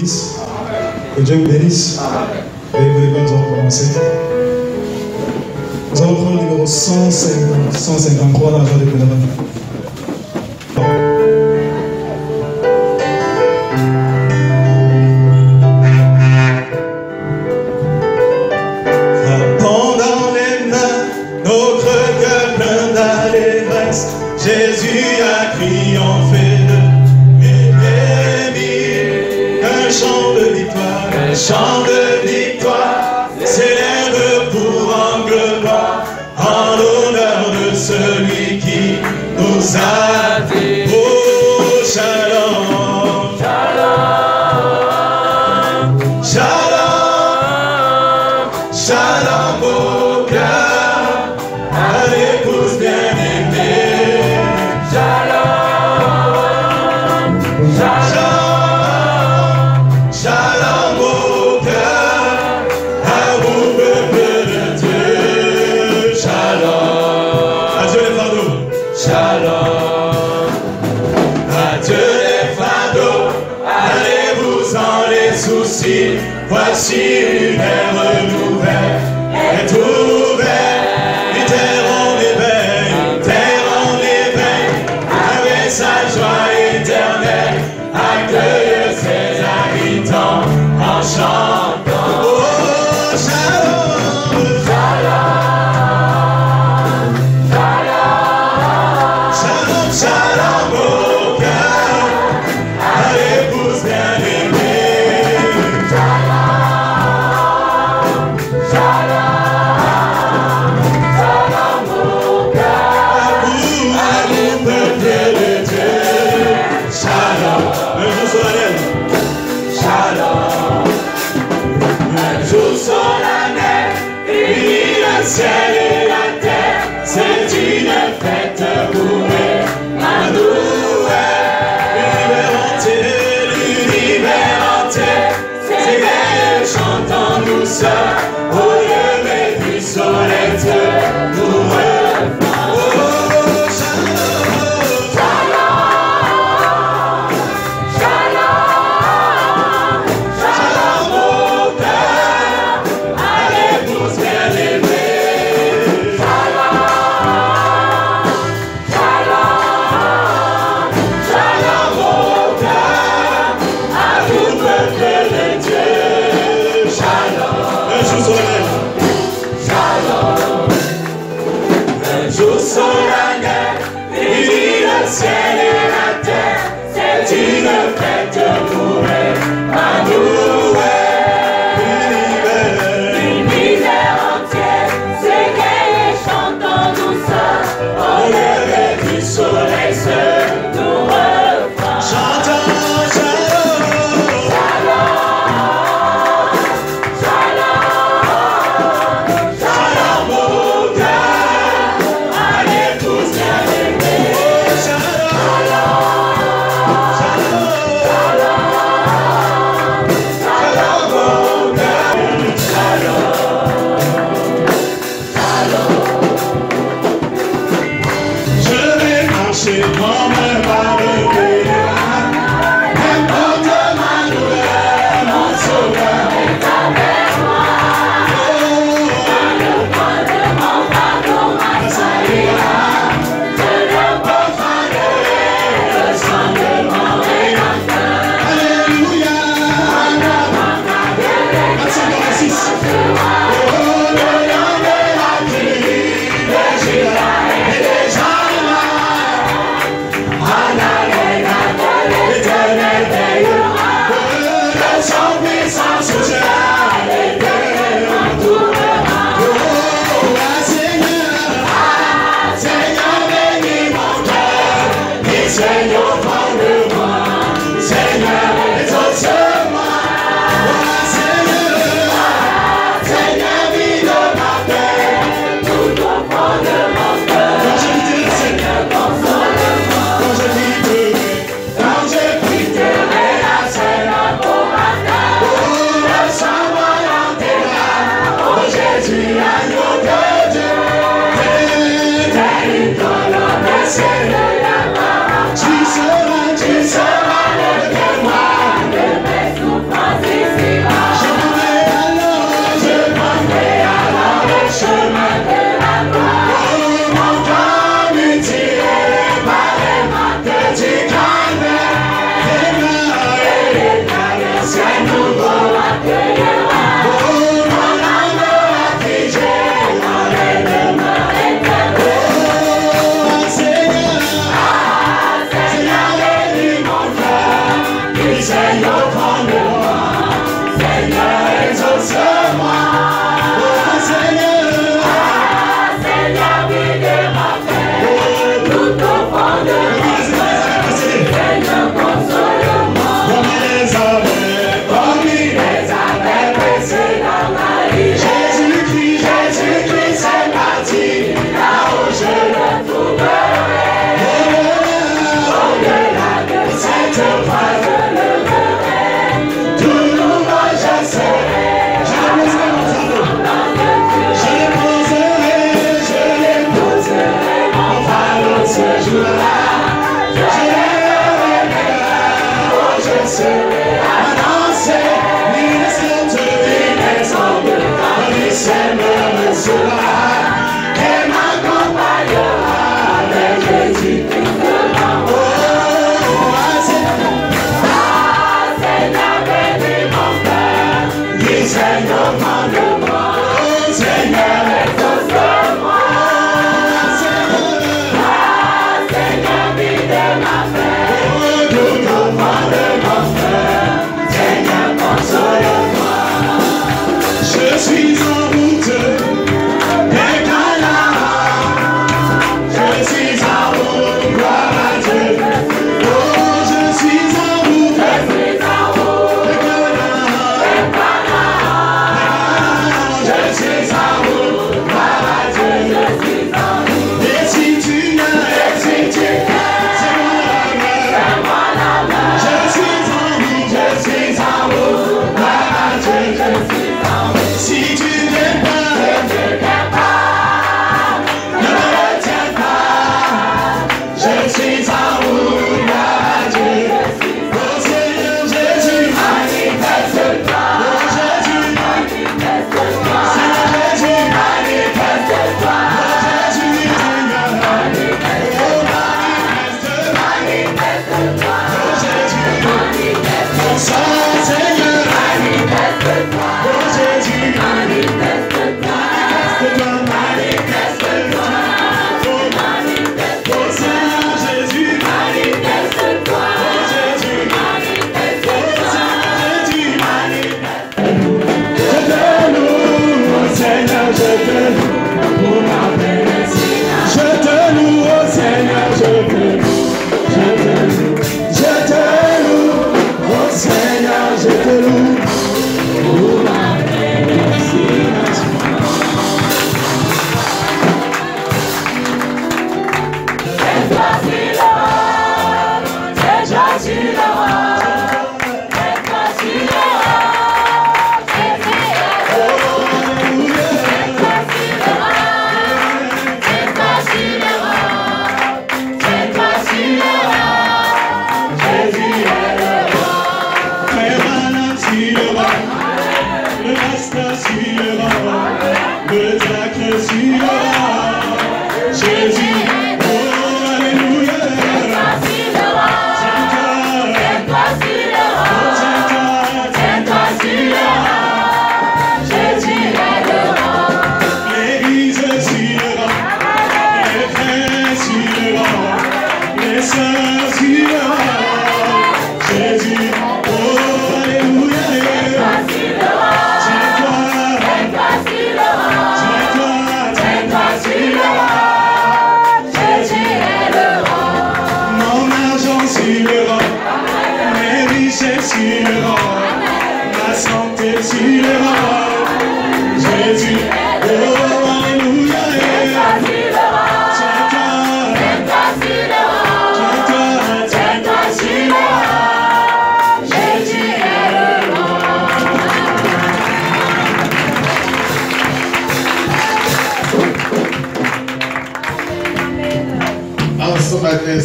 bénisse. Que Dieu vous bénisse. Et vous les bonnes ont commencé. Nous allons prendre le numéro 153 dans la joie de pèlerin. Jésus a triomphé de l'ennemi. Un chant de victoire, un chant de victoire s'élève pour en gloire, en l'honneur de celui qui nous a dit. Oh, shalom, shalom, shalom, shalom au cœur, à l'épouse bien-aimée. Shalom au cœur, à vous peuple de Dieu. Shalom. Adieu les fardeaux. Shalom. Adieu les fardeaux. Allez-vous-en les soucis. Voici une ère nouvelle est ouverte. Une terre en éveil, une terre en éveil, avec sa joie éternelle, accueille ses habitants en chantant. Oh, shalom, shalom, shalom, shalom au cœur, à l'épouse bien-aimée. Shalom, shalom, shalom au cœur, à vous peuple de Dieu. Shalom, un jour solennel. Shalom, un jour solennel, unit le ciel et la terre, c'est une fête pour Emmanuel. L'univers entier, s'éveille, chante en douceur, au lever du soleil, Dieu nous reprend. Oh, shalom, shalom, shalom au cœur, à l'épouse bien-aimée. Shalom, shalom au cœur, à vous peuple de Dieu. Shalom, un jour solennel. Shalom, un jour solennel, unit le ciel et la terre, c'est une fête pour Emmanuel. L'univers entier s'éveille et chante en douceur, au lever du soleil se nous reprend. Chantons shalom, shalom, shalom au cœur, à l'épouse bien-aimée. Je vais marcher comme un barbecue, n'importe ma douleur, mon sauveur est avec moi. Dans le coin de mon fardeau, ma salira, je ne profanerai le sang de mon Rédempteur. Alléluia, verset 6. Oh, le lion de la tribu de Juda est déjà là. L'Éternel veillera, de son puissance soutiendra, l'Éternel m'entourera. Oh, Seigneur, Seigneur, bénis mon cœur, et Seigneur, au fond de moi, Seigneur, exauce-moi. Oh, Seigneur, Seigneur, vide ma paix, tout au fond de mon cœur. Quand je dis Seigneur, console-moi. Quand je quitterai la scène pour ma table, le sang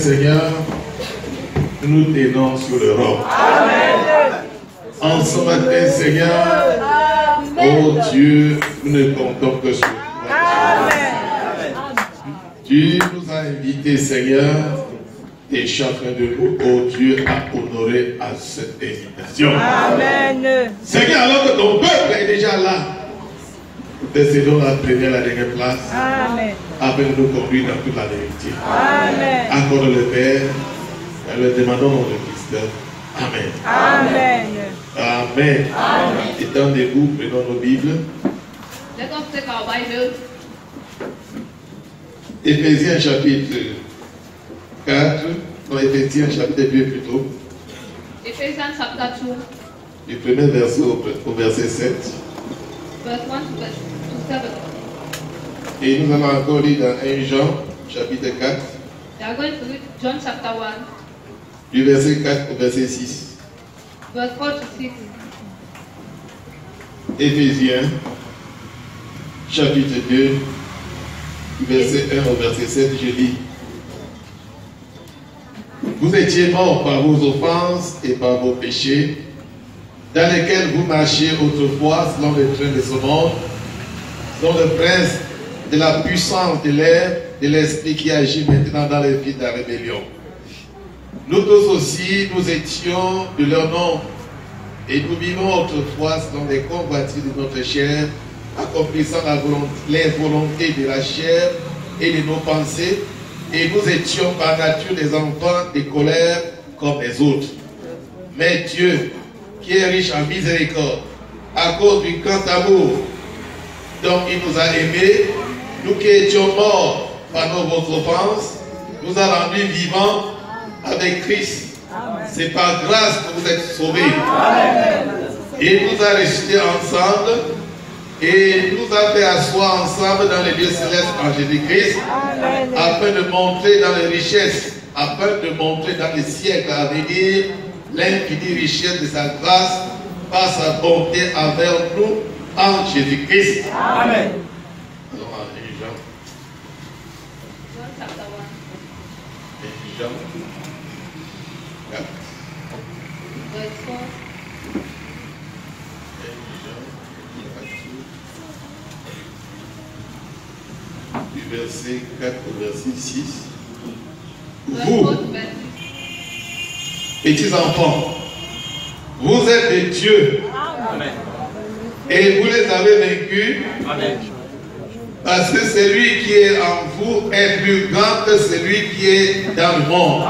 Seigneur, nous t'aidons sur l'Europe. En ce matin, Seigneur, oh Dieu, nous ne comptons que sur toi. Tu nous as invités, Seigneur, et chacun de nous, oh Dieu, a honoré à cette invitation. Amen. Seigneur, alors que ton peuple est déjà là, nous décédons la première, la dernière place, Amen. afin de nous conduire dans toute la vérité. Amen. Accorde le Père, et le demandons au nom de Christ. Amen. Amen. Amen. Amen. Étant debout, prenons nos Bibles. Let us take our Bible. Éphésiens chapitre 4, non, Éphésiens chapitre 2 plutôt, Ephesians chapter 2, du premier verset au verset 7. verse 1 to 7. Et nous allons encore lire dans 1 Jean chapitre 4, We are going to read John chapter 1, du verset 4 au verset 6. verse 4 to 6. Éphésiens chapitre 2, du verset 1 au verset 7, je lis. Vous étiez morts par vos offenses et par vos péchés, dans lesquels vous marchiez autrefois selon le train de ce monde, selon le prince de la puissance de l'air, de l'esprit qui agit maintenant dans les vies de la rébellion. Nous tous aussi, nous étions de leur nom, et nous vivons autrefois selon les convoitises de notre chair, accomplissant les volontés de la chair et de nos pensées, et nous étions par nature des enfants de colère comme les autres. Mais Dieu, qui est riche en miséricorde, à cause du grand amour dont il nous a aimés, nous qui étions morts par nos offenses, nous a rendus vivants avec Christ. C'est par grâce que vous êtes sauvés. Il nous a ressuscités ensemble et nous a fait asseoir ensemble dans les lieux célestes en Jésus-Christ, afin de montrer dans les richesses, afin de montrer dans les siècles à venir l'infinie richesse de sa grâce par sa bonté envers nous en Jésus-Christ. Amen. Alors, Jean, John chapter 1, Jean 4. verse 4. Du verset 4 au verset 6. Verse Vous, 4 to verse 6. petits enfants, vous êtes des dieux et vous les avez vaincus parce que celui qui est en vous est plus grand que celui qui est dans le monde.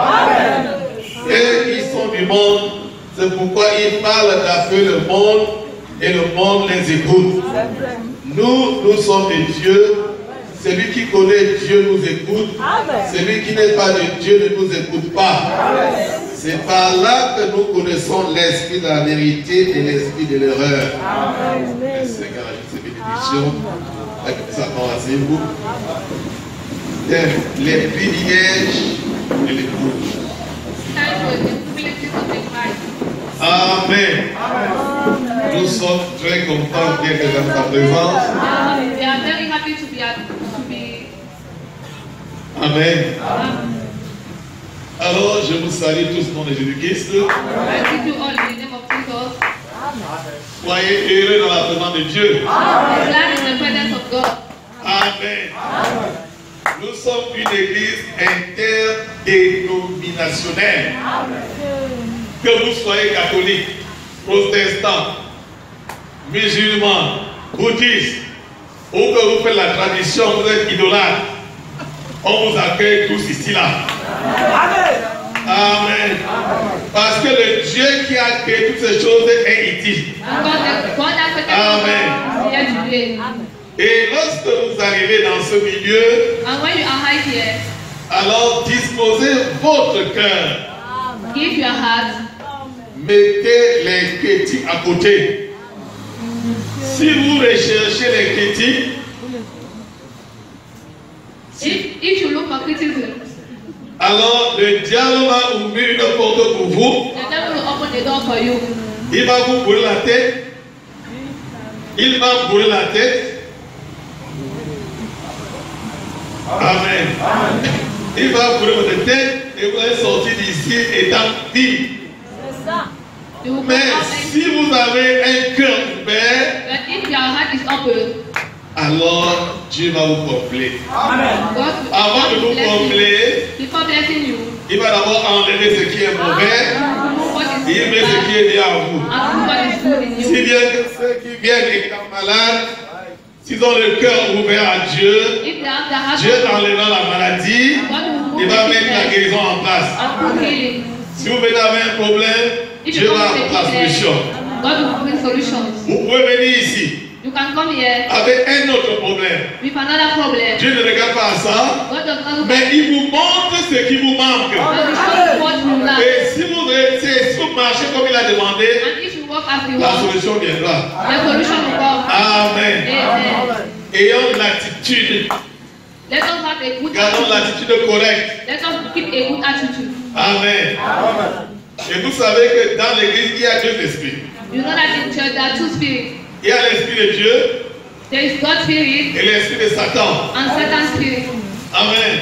Et ils sont du monde, c'est pourquoi ils parlent d'appeler le monde et le monde les écoute. Nous sommes des dieux. Celui qui connaît Dieu nous écoute. Celui qui n'est pas de Dieu ne nous écoute pas. C'est par là que nous connaissons l'esprit de la vérité et l'esprit de l'erreur. Le Seigneur ajoute ses bénédictions. Asseyez-vous. Les privilèges de l'écoute. Time for the humility of the Christ. Amen. Nous sommes très contents d'être dans ta présence. We are very happy to be Amen. Alors, je vous salue tous au nom de Jésus-Christ. I greet you all in the name of Jesus. Soyez heureux dans la présence de Dieu. Be glad in the presence of God. Amen. Nous sommes une église interdénominationnelle. Que vous soyez catholique, protestant, musulman, bouddhiste, ou que vous faites la tradition, vous êtes idolâtre, on vous accueille tous ici là. Amen. Parce que le Dieu qui a créé toutes ces choses est ici. Amen. Et lorsque vous arrivez dans ce milieu, And when you are here, alors disposez votre cœur. give your heart. Mettez les critiques à côté. Si vous recherchez les critiques, If you look for criticism, alors le diable va ouvrir une porte pour vous. the devil will open the door for you. Il va vous brûler la tête. Il va brûler la tête. Amen. Il va brûler votre tête et vous allez sortir d'ici étant vide. You will Mais come out si vous avez un cœur ouvert, and if your heart is open, alors Dieu va vous combler. God will Avant de vous bless you. combler, Before blessing you, Il va d'abord enlever ce qui est mauvais. Il met ce qui est bien en vous. Si bien que ceux qui viennent étant malades, s'ils ont le cœur ouvert à Dieu, Dieu enlèvera la maladie, il va mettre la guérison en place. Si vous venez avec un problème, Dieu va apporter la solution. Vous pouvez venir ici avec un autre problème. Dieu ne regarde pas à ça, mais il vous montre ce qui vous manque. Et si vous marchez comme il a demandé, la solution viendra. Amen. Ayons l'attitude. Gardons l'attitude correcte. Amen. Et vous savez que dans l'église, il y a deux esprits. Il y a l'esprit de Dieu et l'esprit de Satan. Amen.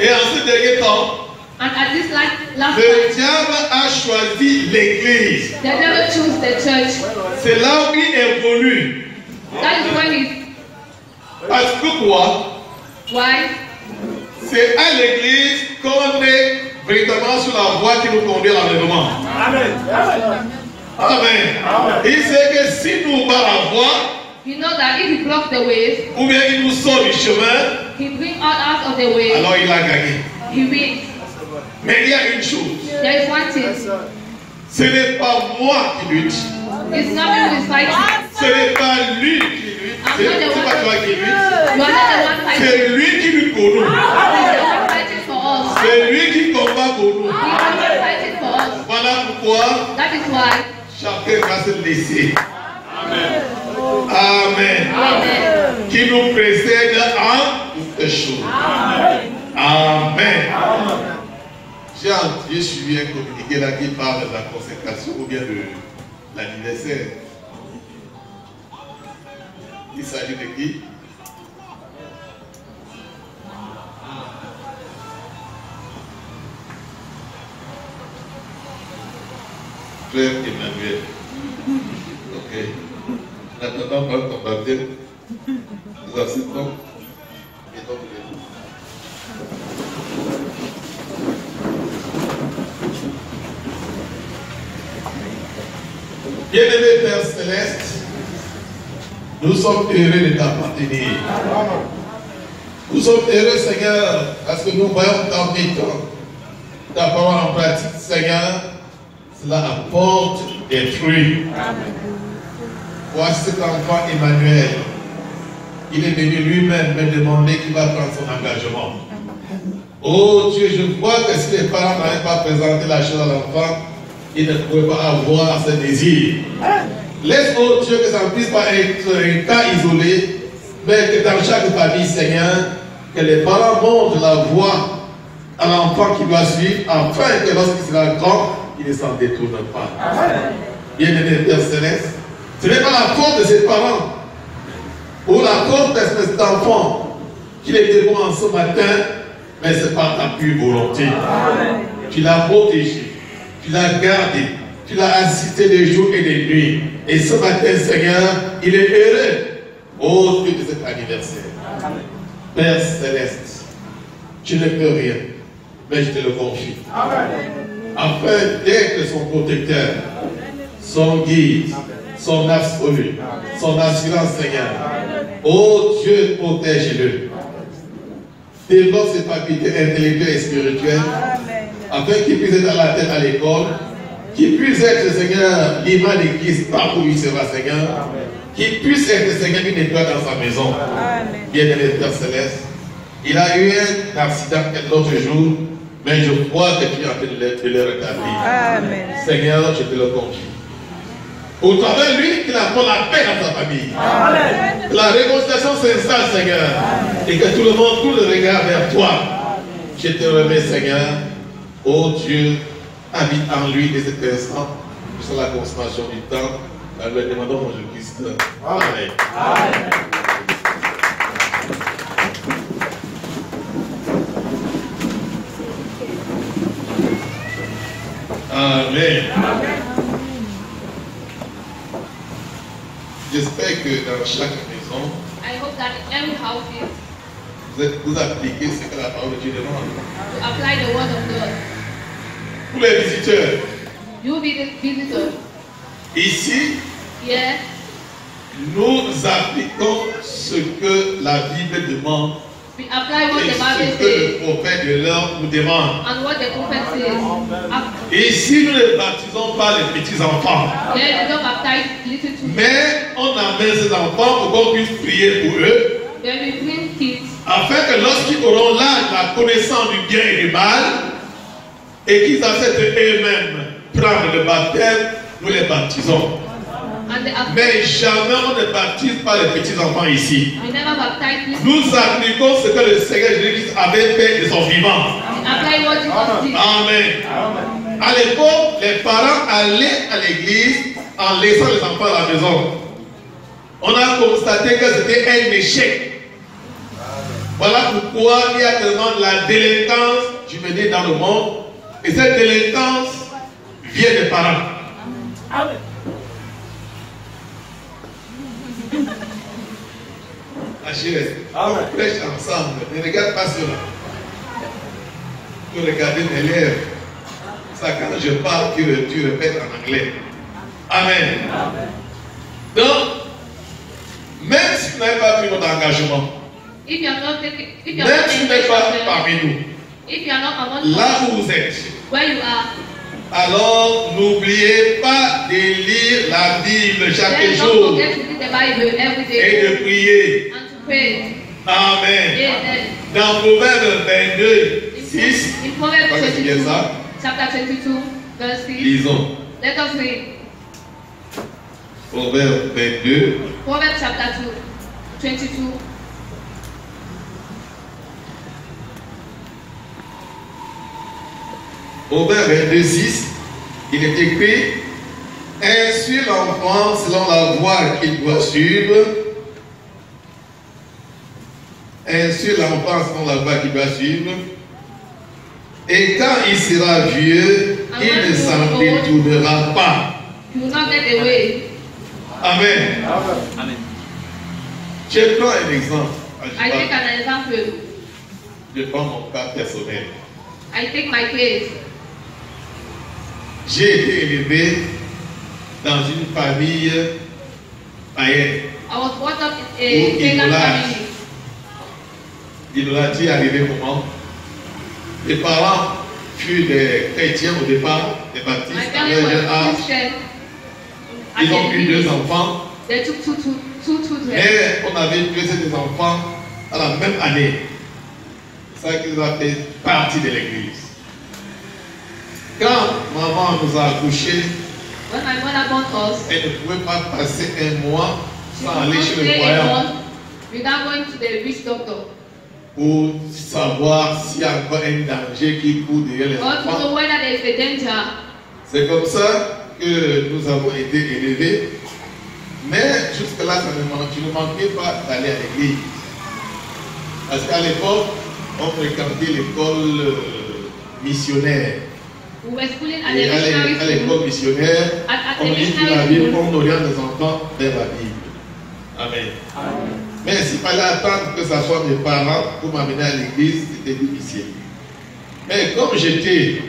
Et en ce dernier temps, le diable a choisi l'église. C'est là où il évolue. Parce que quoi? C'est à l'église qu'on est véritablement sur la voie qui nous conduit à l'enlèvement. Amen. Il sait que si nous barrons la voie, ou bien il nous sort du chemin, alors il a gagné. Mais il y a une chose. Ce n'est pas moi qui lutte. Ce n'est pas lui qui lutte. Ce n'est pas toi qui lutte. C'est lui qui lutte pour nous. C'est lui qui combat pour nous. Voilà pourquoi chacun va se laisser. Amen. Qui nous précède en toutes choses. Amen. J'ai suivi un communiqué là qui parle de la consécration ou bien de l'anniversaire. Il s'agit de qui? Frère Emmanuel. Ok. Maintenant, par ton baptême, nous acceptons. Et donc, bien-aimé Père Céleste, nous sommes heureux de t'appartenir. Nous sommes heureux, Seigneur, parce que nous voyons dans tes temps ta parole en pratique, Seigneur. Cela apporte des fruits. Voici cet enfant Emmanuel. Il est venu lui-même me demander qu'il va prendre son engagement. Oh Dieu, je vois que si les parents n'avaient pas présenté la chose à l'enfant, il ne pouvait pas avoir ce désir. Laisse, oh Dieu, que ça ne puisse pas être un cas isolé, mais que dans chaque famille, Seigneur, que les parents montrent la voie à l'enfant qui doit suivre, afin que lorsqu'il sera grand, il ne s'en détourne pas. Bien-aimé Père Céleste, ce n'est pas la faute de ses parents ou la faute de cet enfant qu'il est debout en ce matin, mais c'est par ta pure volonté. Tu l'as protégé, tu l'as gardé, tu l'as assisté des jours et des nuits. Et ce matin, Seigneur, il est heureux au Dieu de cet anniversaire. Père Céleste, tu ne peux rien, mais je te le confie. Afin d'être son protecteur, son guide, son absolu, son assurance, Seigneur. Oh Dieu, protège-le. Développe ses facultés intellectuelles et spirituelles, afin qu'il puisse être à la tête à l'école, qu'il puisse être, Seigneur, l'image de Christ partout où il sera, Seigneur. Qu'il puisse être, Seigneur, une étoile dans sa maison. Bien-aimé Père Céleste, il a eu un accident l'autre jour, mais je crois que tu es en train de le rétablir. Seigneur, je te le confie. Au travers de lui, qu'il apporte la paix dans sa famille. Amen. La réconciliation s'installe, Seigneur. Et que tout le monde, tout le regard vers toi. Je te remets, Seigneur. Oh Dieu, habite en lui dès cet instant, jusqu'à la consommation du temps. Nous le demandons au Jésus-Christ. Amen. Amen. Amen. Amen. J'espère que dans chaque maison, vous appliquez ce que la parole de Dieu demande. To apply the word of God. Pour les visiteurs, You be the visitor. ici, Here, nous appliquons ce que la Bible demande we apply what et the Bible ce que le says prophète de l'heure nous demande. and what the prophet says. Ici, nous ne baptisons pas les petits-enfants, Here, you don't baptize little children. mais on amène ces enfants pour qu'on puisse prier pour eux, Then we bring kids afin que lorsqu'ils auront l'âge, la connaissance du bien et du mal, et qu'ils acceptent eux-mêmes prendre le baptême, nous les baptisons. and the Mais jamais on ne baptise pas les petits-enfants ici. we never baptize little. Nous appliquons ce que le Seigneur Jésus-Christ avait fait de son vivant. We apply what Jesus did. Amen. À l'époque, les parents allaient à l'église en laissant les enfants à la maison. On a constaté que c'était un échec. Voilà pourquoi il y a tellement de la délinquance juvénile dans le monde. Et cette délinquance vient des parents. Amen. Ah, chérie, on prêche ensemble. Ne regarde pas cela. Tu regardes mes lèvres. Ça, quand je parle, tu répètes en anglais. Amen. Donc, même si tu n'avais pas pris notre engagement, If you are not taking, if you are même not si tu n'es pas engaged, parmi nous, if you are not among là us, où vous êtes, where you are, alors n'oubliez pas de lire la Bible chaque then don't jour forget to read the Bible every et day de prier. and to pray. Amen. Amen. Dans Proverbe 22, 6, In Proverbs Pas que c'est bien 22, ça. chapter 22, verse 6, lisons. let us read. Proverbe 22, Proverbs chapter 2, 22. Proverbe 22, 6, il est écrit: instruis l'enfant selon la voie qu'il doit suivre. Instruis l'enfant selon la voie qu'il doit suivre. Et quand il sera vieux, il ne s'en détournera pas. You will not get away. Amen. Amen. Je prends un exemple. I take an example. Je prends mon cas personnel. I take my case. J'ai été élevé dans une famille païenne. I was brought up in Oh, a pagan idolâtre. family. L'idolâtrie est arrivée comment? Les parents furent des chrétiens au départ, des My baptistes, à family leur jeune was âge. Christian. Ils ont eu 2 enfants, They took two children. mais on avait placé des enfants à la même année. C'est ça qu'ils ont fait partie de l'église. Quand maman nous a accouchés, When my mother born us, elle ne pouvait pas passer un mois she sans could aller not chez le stay a voyant month without going to the witch doctor pour savoir s'il y a encore un danger qui court derrière les or to enfants. know whether there is a danger. C'est comme ça que nous avons été élevés. Mais jusque-là, tu ne manquais pas d'aller à l'église. Parce qu'à l'époque, on fréquentait l'école missionnaire. We were schooling at Et the à missionary l'école school. missionnaire, At on the lit la missionary Bible, school. on oriente les enfants vers la Bible. Amen. Mais s'il fallait attendre que ce soit mes parents pour m'amener à l'église, c'était difficile. Mais comme j'étais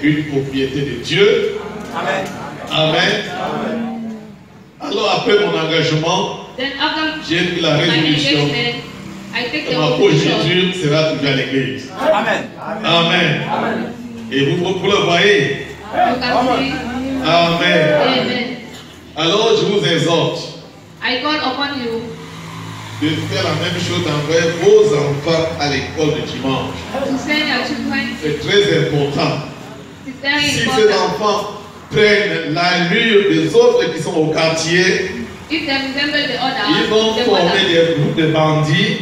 une propriété de Dieu, Amen. Amen. Alors après mon engagement, Then after j'ai pris la my résolution engagement, I take que the ma position. posture sera toujours à l'église. Amen. Amen. Et vous le voyez. You can see. Amen. Amen. Alors je vous exhorte I call upon you de faire la même chose envers vos enfants à l'école de dimanche. to send your children. C'est très important. It's very Si ces important. enfants prennent l'allure des autres qui sont au quartier, If they resemble the ils vont other, the former mother, des groupes de bandits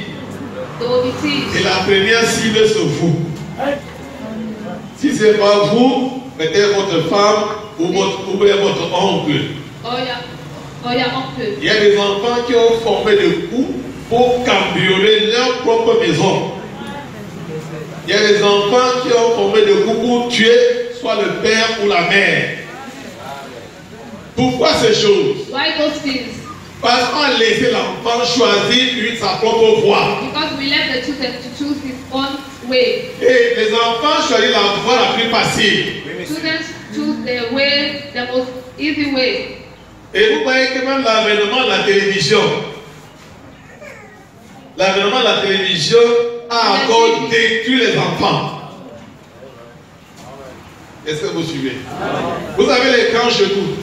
they will be et thieves. la première cible c'est vous. Si ce n'est pas vous, peut-être votre femme ou votre oncle. Or your uncle. Il y a des enfants qui ont formé des coups pour cambrioler leur propre maison. Il y a des enfants qui ont formé des coups pour tuer soit le père ou la mère. Pourquoi ces choses? Why those things? Parce qu'on a laissé l'enfant choisir sa propre voie. Because we left the children to choose his own way. Et les enfants choisissent la voie la plus facile. Children choose the way, the most easy way. Et vous voyez que même l'avènement de la télévision a encore détruit les enfants. Est-ce que vous suivez? Vous avez l'écran chez vous.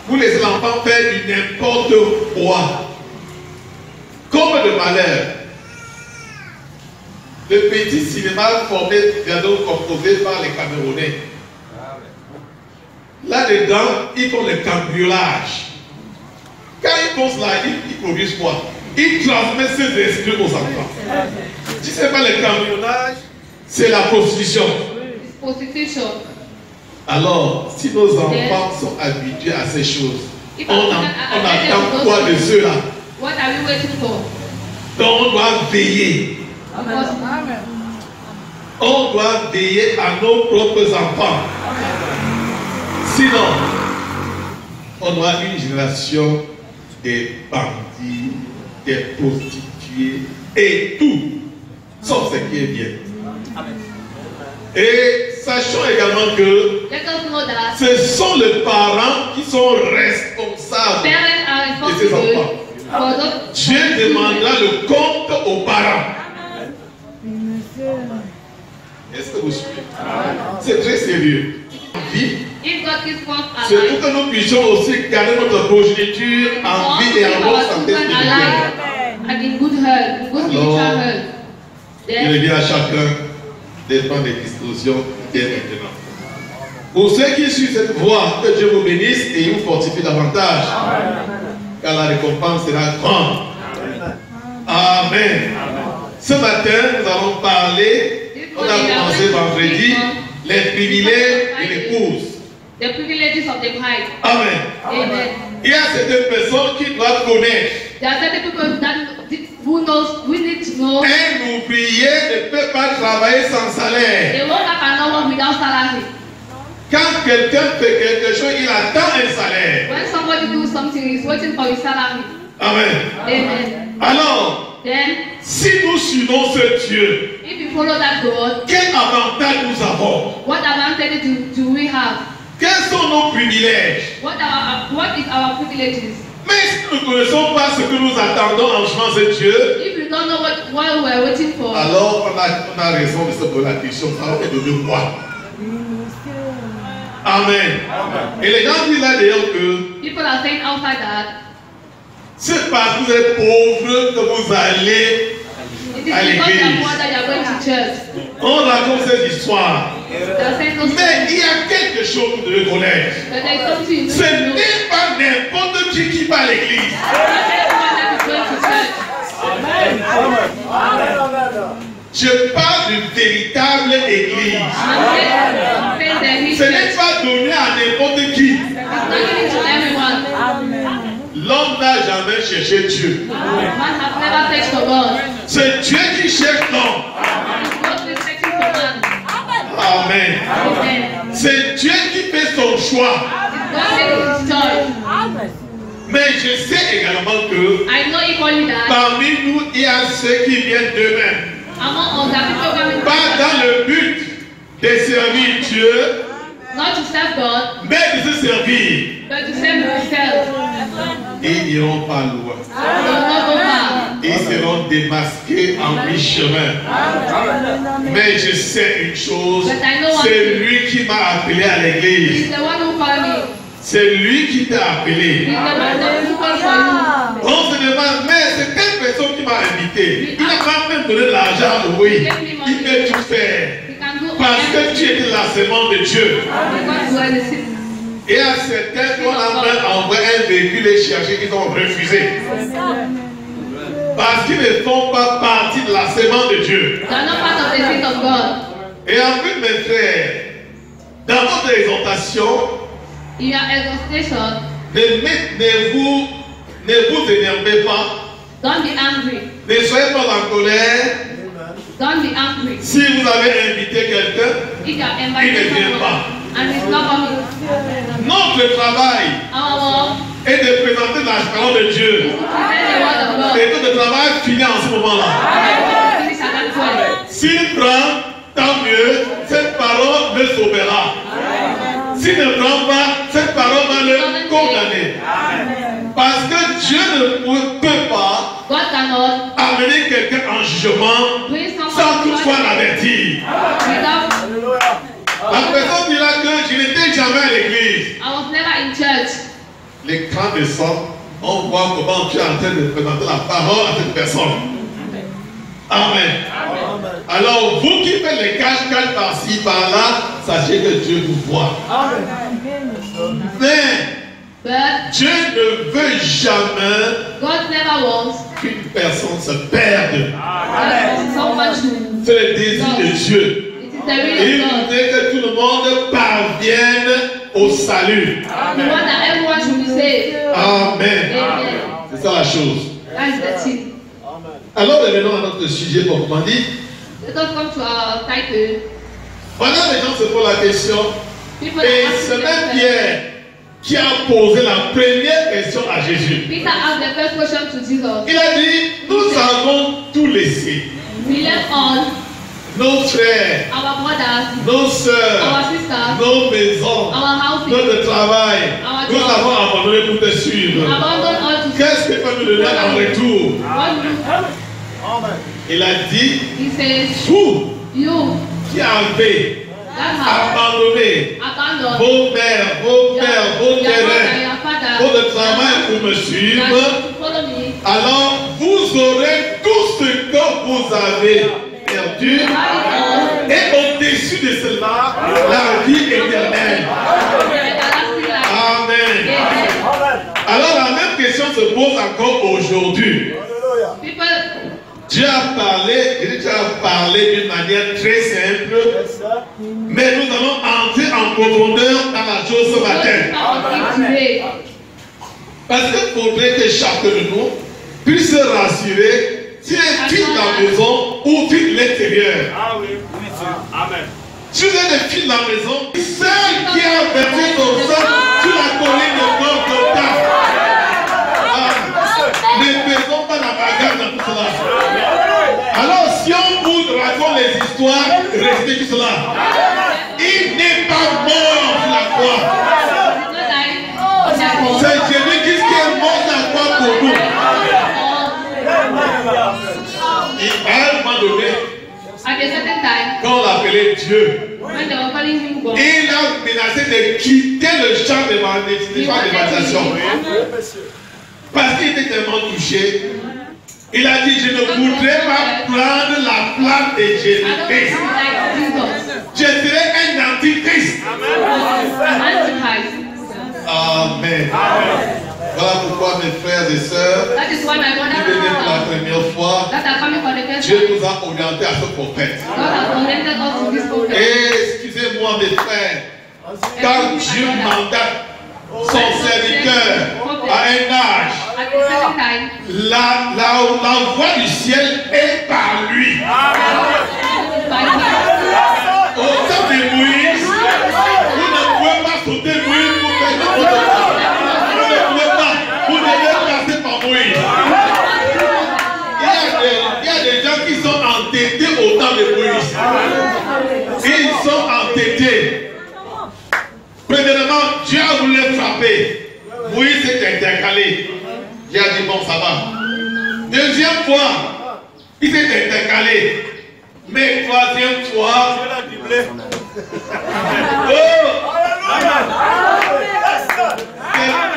Vous laissez l'enfant faire du n'importe quoi. Comme de malheur. Le petit cinéma formé, bientôt composé par les Camerounais. Là-dedans, ils font le cambriolage. Quand ils font cela, ils produisent quoi? Ils transmettent ces esprits aux enfants. Si ce n'est pas le cambriolage, c'est la prostitution. Prostitution. Alors, si nos enfants sont habitués à ces choses, on attend quoi de ceux-là? What are we waiting for? Donc on doit veiller. On doit veiller à nos propres enfants. Sinon, on aura une génération des bandits, des prostituées et tout, sauf ce qui est bien. Et sachons également que ce sont les parents qui sont responsables de ces enfants. Dieu demandera le compte aux parents. Est-ce que vous suivez? C'est très sérieux. C'est pour que nous puissions aussi garder notre progéniture en vie et en bonne santé spirituelle. Il revient à chacun de prendre des dispositions dès maintenant. Pour ceux qui suivent cette voie, que Dieu vous bénisse et vous fortifie davantage. Car la récompense sera grande. Amen. Ce matin, nous allons parler, on a commencé vendredi, les privilèges de l'épouse. The privileges of the bride. Amen. Amen. Il y a certaines personnes qui doivent connaître. There are certain people we need to know. Un ouvrier ne peut pas travailler sans salaire. The worker cannot work without salary. Quand quelqu'un fait quelque chose, il attend un salaire. When somebody does something, he's waiting for his salary. Amen. Amen. Alors, Then, si nous suivons ce Dieu, if you follow that God, quel avantage nous avons? what advantage do we have? Quels sont nos privilèges? What is our privileges? Mais si nous ne connaissons pas ce que nous attendons en suivant ce Dieu, If you don't know what we are waiting for, alors on a raison de se poser la question, ça va être de quoi? Amen. Et les gens disent là d'ailleurs que people are saying outside that c'est parce que vous êtes pauvre que vous allez it is à because you l'église. are poor that you are going to church. On raconte cette histoire. They are saying those Mais il things. y a quelque chose que vous devez connaître. But there is something you Ce need to know. n'est pas n'importe qui va à l'église. Not everyone that is going to church. Je parle d'une véritable église. I'm saying that he Ce n'est church pas donné à n'importe qui. is not given to everyone. L'homme n'a jamais cherché Dieu. Man has never searched for God. C'est Dieu qui cherche l'homme. It's God who is searching for man. Amen. Amen. C'est Dieu qui fait son choix. God makes his choice. Mais je sais également que I know equally that parmi nous, il y a ceux qui viennent d'eux-mêmes. among us there are people coming Pas dans le but de servir Dieu, not to serve God, mais de se servir. but to serve themselves. Ils n'iront pas loin. They will not go far. Ils seront démasqués en mi-chemin. Mais je sais une chose, c'est lui qui m'a appelé à l'église. He's the one who called me. C'est lui qui t'a appelé. He's the one who called for you. On se demande, mais c'est telle personne qui m'a invité. Il n'a pas même donné de l'argent, oui. Il peut tout faire. He can do Parce que tu everything étais la semence de Dieu. because you are the city. Et à certains, on a même envoyé un véhicule les chercher, ils ont refusé. Parce qu'ils ne font pas partie de la semence de Dieu. They are not part of the seed of God. Et en plus, mes frères, dans votre exhortation, In your exhortation, ne vous énervez pas. don't be angry. Ne soyez pas en colère. Don't be angry. Si vous avez invité quelqu'un, If you are il ne invited vient someone pas. and it's not coming, Notre travail our work est de présenter la parole de Dieu. Et tout le travail finit en ce moment-là. S'il prend, tant mieux, cette parole le sauvera. S'il ne prend pas, cette parole va le condamner. Parce que Dieu ne peut pas amener quelqu'un en jugement sans toutefois l'avertir. La personne dira que je n'étais jamais à l'église. L'écran descend, on voit comment tu es en train de présenter la parole à cette personne. Amen. Alors, vous qui faites les caches-caches par-ci, par-là, sachez que Dieu vous voit. Mais Dieu ne veut jamais qu'une personne se perde. C'est le désir de Dieu. Et il voudrait que tout le monde parvienne au salut. Amen. C'est ça la chose. Alors revenons à notre sujet proprement dit. Voilà, les gens se posent la question. Et c'est même Pierre qui a posé la première question à Jésus. Il a dit, nous avons tout laissé. Nos frères, nos soeurs, nos maisons, notre travail, nous avons abandonné pour te suivre. Qu'est-ce que tu peux nous donner en retour? Il a dit, vous qui avez abandonné vos mères, vos pères, vos terrains, votre travail pour me suivre, alors vous aurez tout ce que vous avez perdu, et au-dessus de cela, la vie éternelle. Amen. Alors la même question se pose encore aujourd'hui. Dieu a parlé d'une manière très simple, mais nous allons entrer en profondeur dans la chose ce matin. Parce qu'il faudrait que chacun de nous puisse se rassurer si un fils dans la maison ou fils de l'extérieur. Amen. Si vous êtes des fils de la maison, celle qui a versé son sang sur la colline de Golgotha, ne faisons pas la bagarre dans tout cela. Alors si on vous raconte les histoires, restez tout cela. Il n'est pas mort sur la croix. C'est Jésus-Christ qui est mort sur la croix pour nous. Et à un moment donné, quand on l'appelait Dieu, il a menacé de quitter le champ d'évangélisation. Parce qu'il était tellement touché, il a dit, je ne voudrais pas prendre la place de Jésus-Christ. Je serai un antichrist. Amen. Voilà pourquoi mes frères et sœurs, qui venaient pour la première fois, Dieu nous a orientés à ce prophète. Et excusez-moi mes frères, quand Dieu mandate son serviteur à un âge, la voix du ciel est par lui. Au temps de Moïse, vous ne pouvez pas sauter Moïse pour faire n'importe quoi. Vous ne pouvez pas, vous devez passer par Moïse. Il y a des gens qui sont entêtés au temps de Moïse. Ils sont entêtés. Premièrement, Dieu a voulu les frapper. Moïse s'est intercalé. Dieu a dit bon, ça va. Deuxième fois, il s'est intercalé. Mais troisième fois,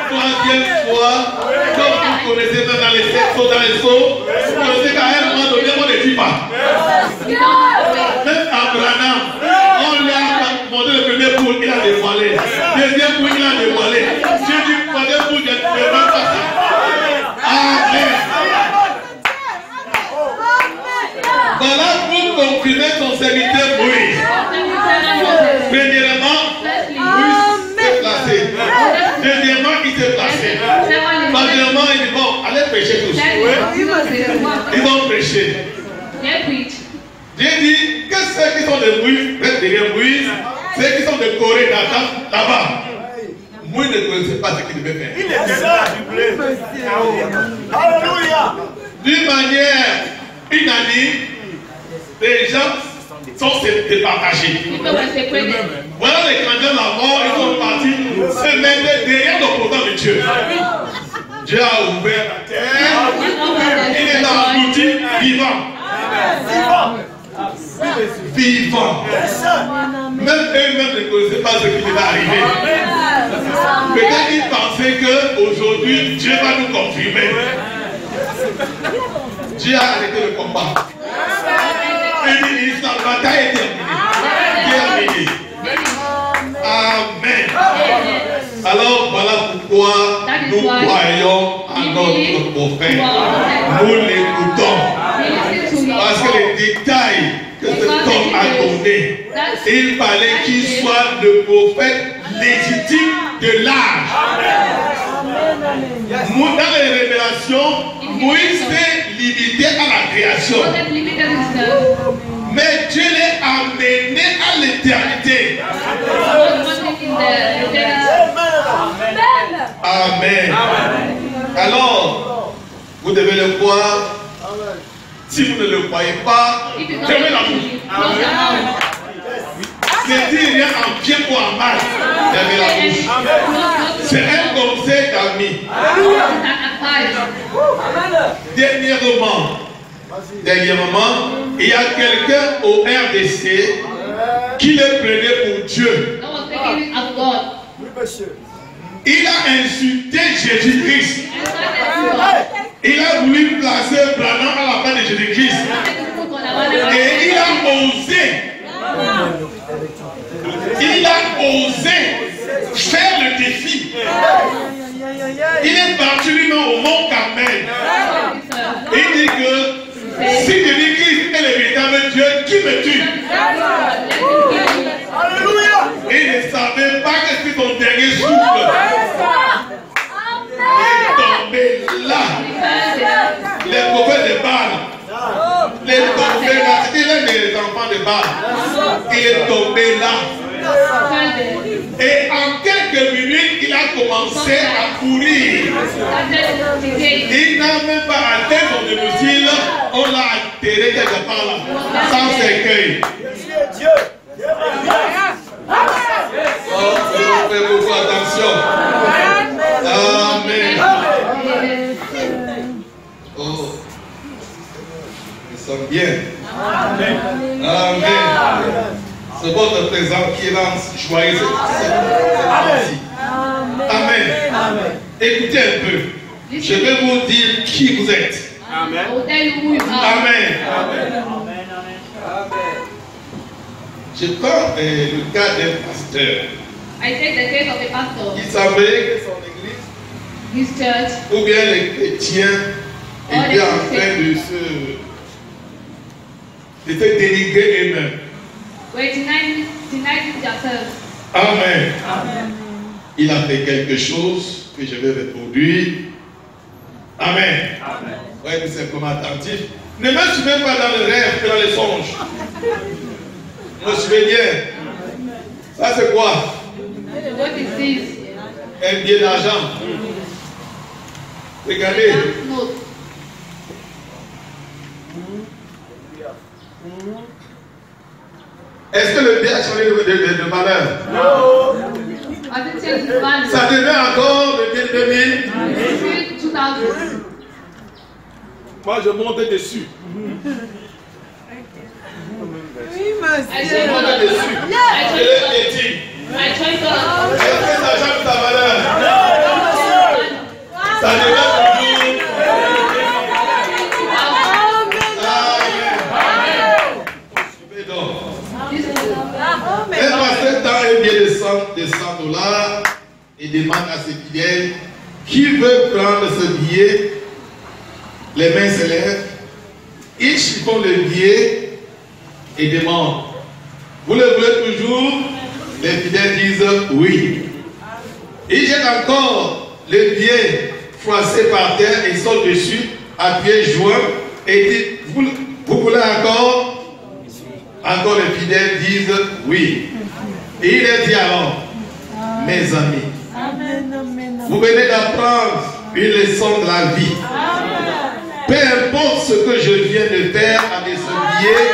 troisième fois, comme vous connaissez dans les seaux, vous connaissez qu'à un moment donné, on ne dit pas. Même Abraham, on lui a demandé le premier poule, il a dévoilé. Deuxième poule, il a dévoilé. Dieu dit, troisième poule, je ne peux pas ça. Amen. Voilà pour comprimer son serviteur Moïse. Premièrement, Moïse s'est placé. Deuxièmement, il s'est placé. Troisièmement, il dit bon, allez prêcher tous. Ils ont prêché. Dieu dit que ceux qui sont de Moïse, restent derrière Moïse, ceux qui sont de Corée, Dathan, là-bas. moi je ne connaissais pas ce qu'il devait faire. Il était là. Alléluia. D'une manière unanime, les gens sont départagés. Voilà les candidats d'abord, ils sont partis se mettre derrière l'opposant de Dieu. Dieu a ouvert la terre, il est dans l'outil vivant. Vivant. Même eux-mêmes ne connaissaient pas ce qui devait arriver. Peut-être ils pensaient qu'aujourd'hui, Dieu va nous confirmer. Dieu a arrêté le combat. Il dit, la bataille est terminée. Amen. Alors voilà pourquoi nous croyons à notre prophète. Nous l'écoutons. Parce que les détails que cet homme a donnés, il fallait qu'il soit le prophète légitime de l'âge. Dans les révélations, Moïse s'est limité à la création. Mais Dieu l'a amené à l'éternité. Amen. Alors, vous devez le croire. Si vous ne le croyez pas, fermez la bouche. C'est dire rien en bien ou en mal. Fermez la bouche. C'est un conseil d'amis. Dernièrement, il y a quelqu'un au RDC qui le prenait pour Dieu. Il a insulté Jésus-Christ. Il a voulu placer Branham à la fin de Jésus-Christ. Et il a osé faire le défi. Il est parti lui-même au mont Carmel. Il dit que si Jésus-Christ est le véritable Dieu, qui me tue? Alléluia. Il ne savait pas que c'est son dernier souffle. Il est tombé là. Les prophètes de Baal. Il est tombé là. C'était l'un des enfants de Baal. Il est tombé là. Et en quelques minutes, il a commencé à courir. Il n'a même pas atteint son domicile. On l'a enterré quelque part là, sans cercueil. Oh, faites beaucoup attention. Amen. Oh, nous sommes bien. Amen. C'est votre présent qui rend joyeux cette partie. Amen. Écoutez un peu. Je vais vous dire qui vous êtes. Amen. Amen. Je prends le cas d'un pasteur. Il savait que son église, ou bien les chrétiens, étaient en train de se dénigrer eux-mêmes. Amen. Il a fait quelque chose que je vais reproduire. Amen. Oui, nous sommes simplement attentifs. Ne me suivez pas dans le rêve que dans les songes. Me suivez bien. Ça c'est quoi? Un billet d'argent. Regardez. Est-ce que le billet a changé de valeur? Non. Ça devait encore le billet 2000. Moi je monte dessus. Oui, monsieur. Je monte dessus. Je l'ai dit. Est-ce que ça change sa valeur? Ça devait toujours. Un pasteur dans un billet de 100 $, il demande à ses fidèles qui veut prendre ce billet. Les mains se lèvent, ils chiffonnent le billet et demandent: vous le voulez toujours? Les fidèles disent oui. Ils jettent encore le billet froissé par terre et sautent dessus à pieds joints et disent: vous voulez encore? Encore les fidèles disent oui. Et il leur dit alors: mes amis, Vous venez d'apprendre une leçon de la vie. Peu importe ce que je viens de faire à mes oubliés,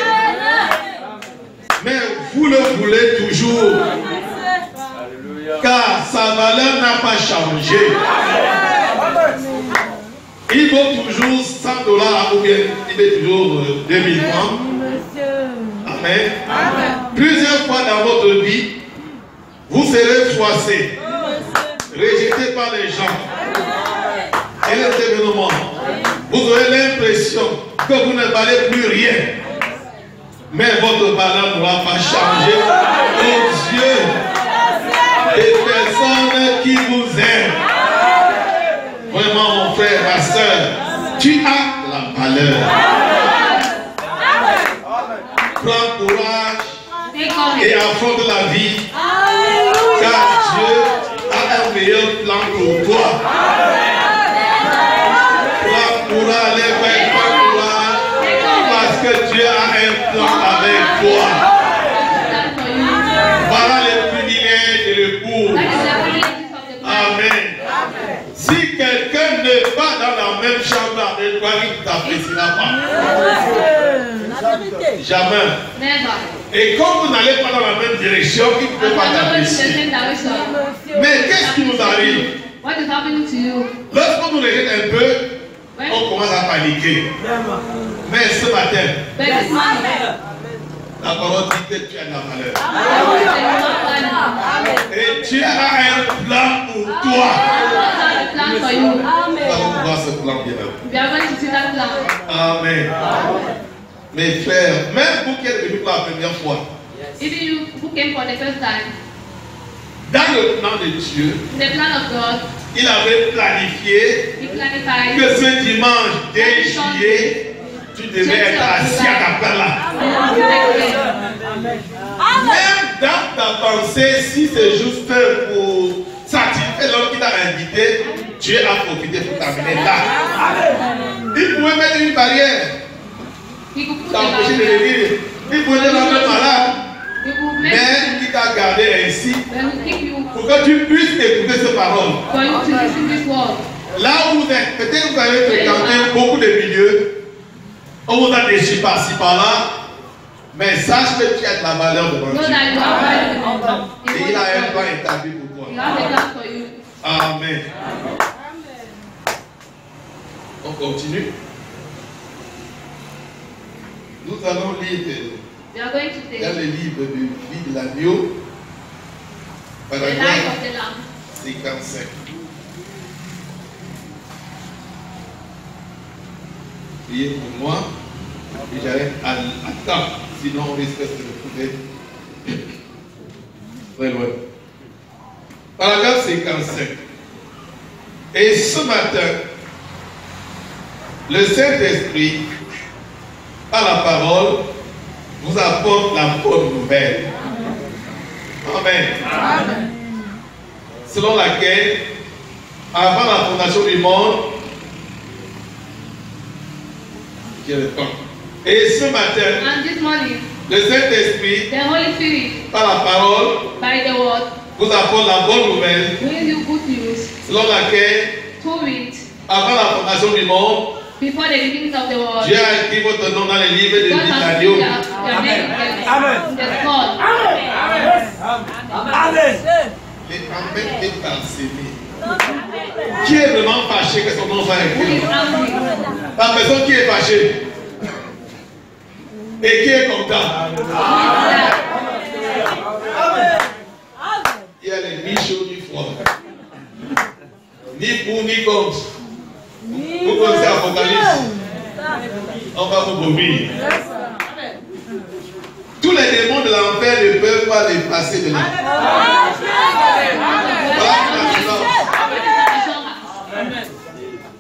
mais vous le voulez toujours. Car sa valeur n'a pas changé. Il vaut toujours 100 $ ou bien il vaut toujours 2000 francs. Amen. Plusieurs fois dans votre vie, vous serez froissé, rejeté par les gens et les événements. Vous aurez l'impression que vous ne valez plus rien. Mais votre valeur ne va pas changer aux yeux des personnes qui vous aiment. Vraiment, mon frère, ma soeur, tu as la valeur. Prends courage et affronte la vie. Car Dieu a un meilleur plan pour toi. Prends courage, lève ton courage, parce que Dieu a un plan avec toi. Voilà les privilèges et le cours. Amen. Si quelqu'un n'est pas dans la même chambre avec toi, il ne t'appréciera pas. Jamais. Et comme vous n'allez pas dans la même direction, il ne peut pas t'apprécier. Mais qu'est-ce qui nous arrive? Lorsqu'on nous rejette un peu, on commence à paniquer. Mais ce matin, la parole dit que tu as la valeur. Et tu as un plan pour toi. Nous allons voir ce plan bien. Amen. Mes frères, même vous qui êtes venus pour la première fois, dans le plan de Dieu, il avait planifié que ce dimanche 2 juillet, tu devais être assis à ta place là. Même dans ta pensée, si c'est juste pour satisfaire l'homme qui t'a invité, Dieu a profité pour t'amener là. Il pouvait mettre une barrière, t'empêcher de venir. Il pouvait te rendre malade, mais il t'a gardé ainsi pour que tu puisses écouter ces paroles. Là où vous êtes, peut-être vous avez fréquenté beaucoup de milieux. On vous a déçu par-ci par-là, mais sache que tu as de la valeur devant Dieu. Et il a un plan établi pour toi. Amen. On continue. Nous allons lire dans le livre de vie de l'agneau, paragraphe 55. Priez pour moi et j'arrête à temps, sinon on risque de se retrouver très loin. Paragraphe 55. Et ce matin, le Saint-Esprit, par la parole, vous apporte la bonne nouvelle. Amen. Amen. Selon laquelle, avant la fondation du monde, et ce matin, le Saint-Esprit, par la parole, vous apporte la bonne nouvelle, selon laquelle, avant la fondation du monde, Dieu a écrit votre nom dans les livres de vie de l'agneau. Amen. Les Amen est enseigné. Qui est vraiment fâché que son nom soit écrit? La personne qui est fâchée. Et qui est content? Il y a les ni chaud ni froid. Ni pour ni contre. Vous connaissez Apocalypse. On va vous vomir. Tous les démons de l'enfer ne peuvent pas les passer de là.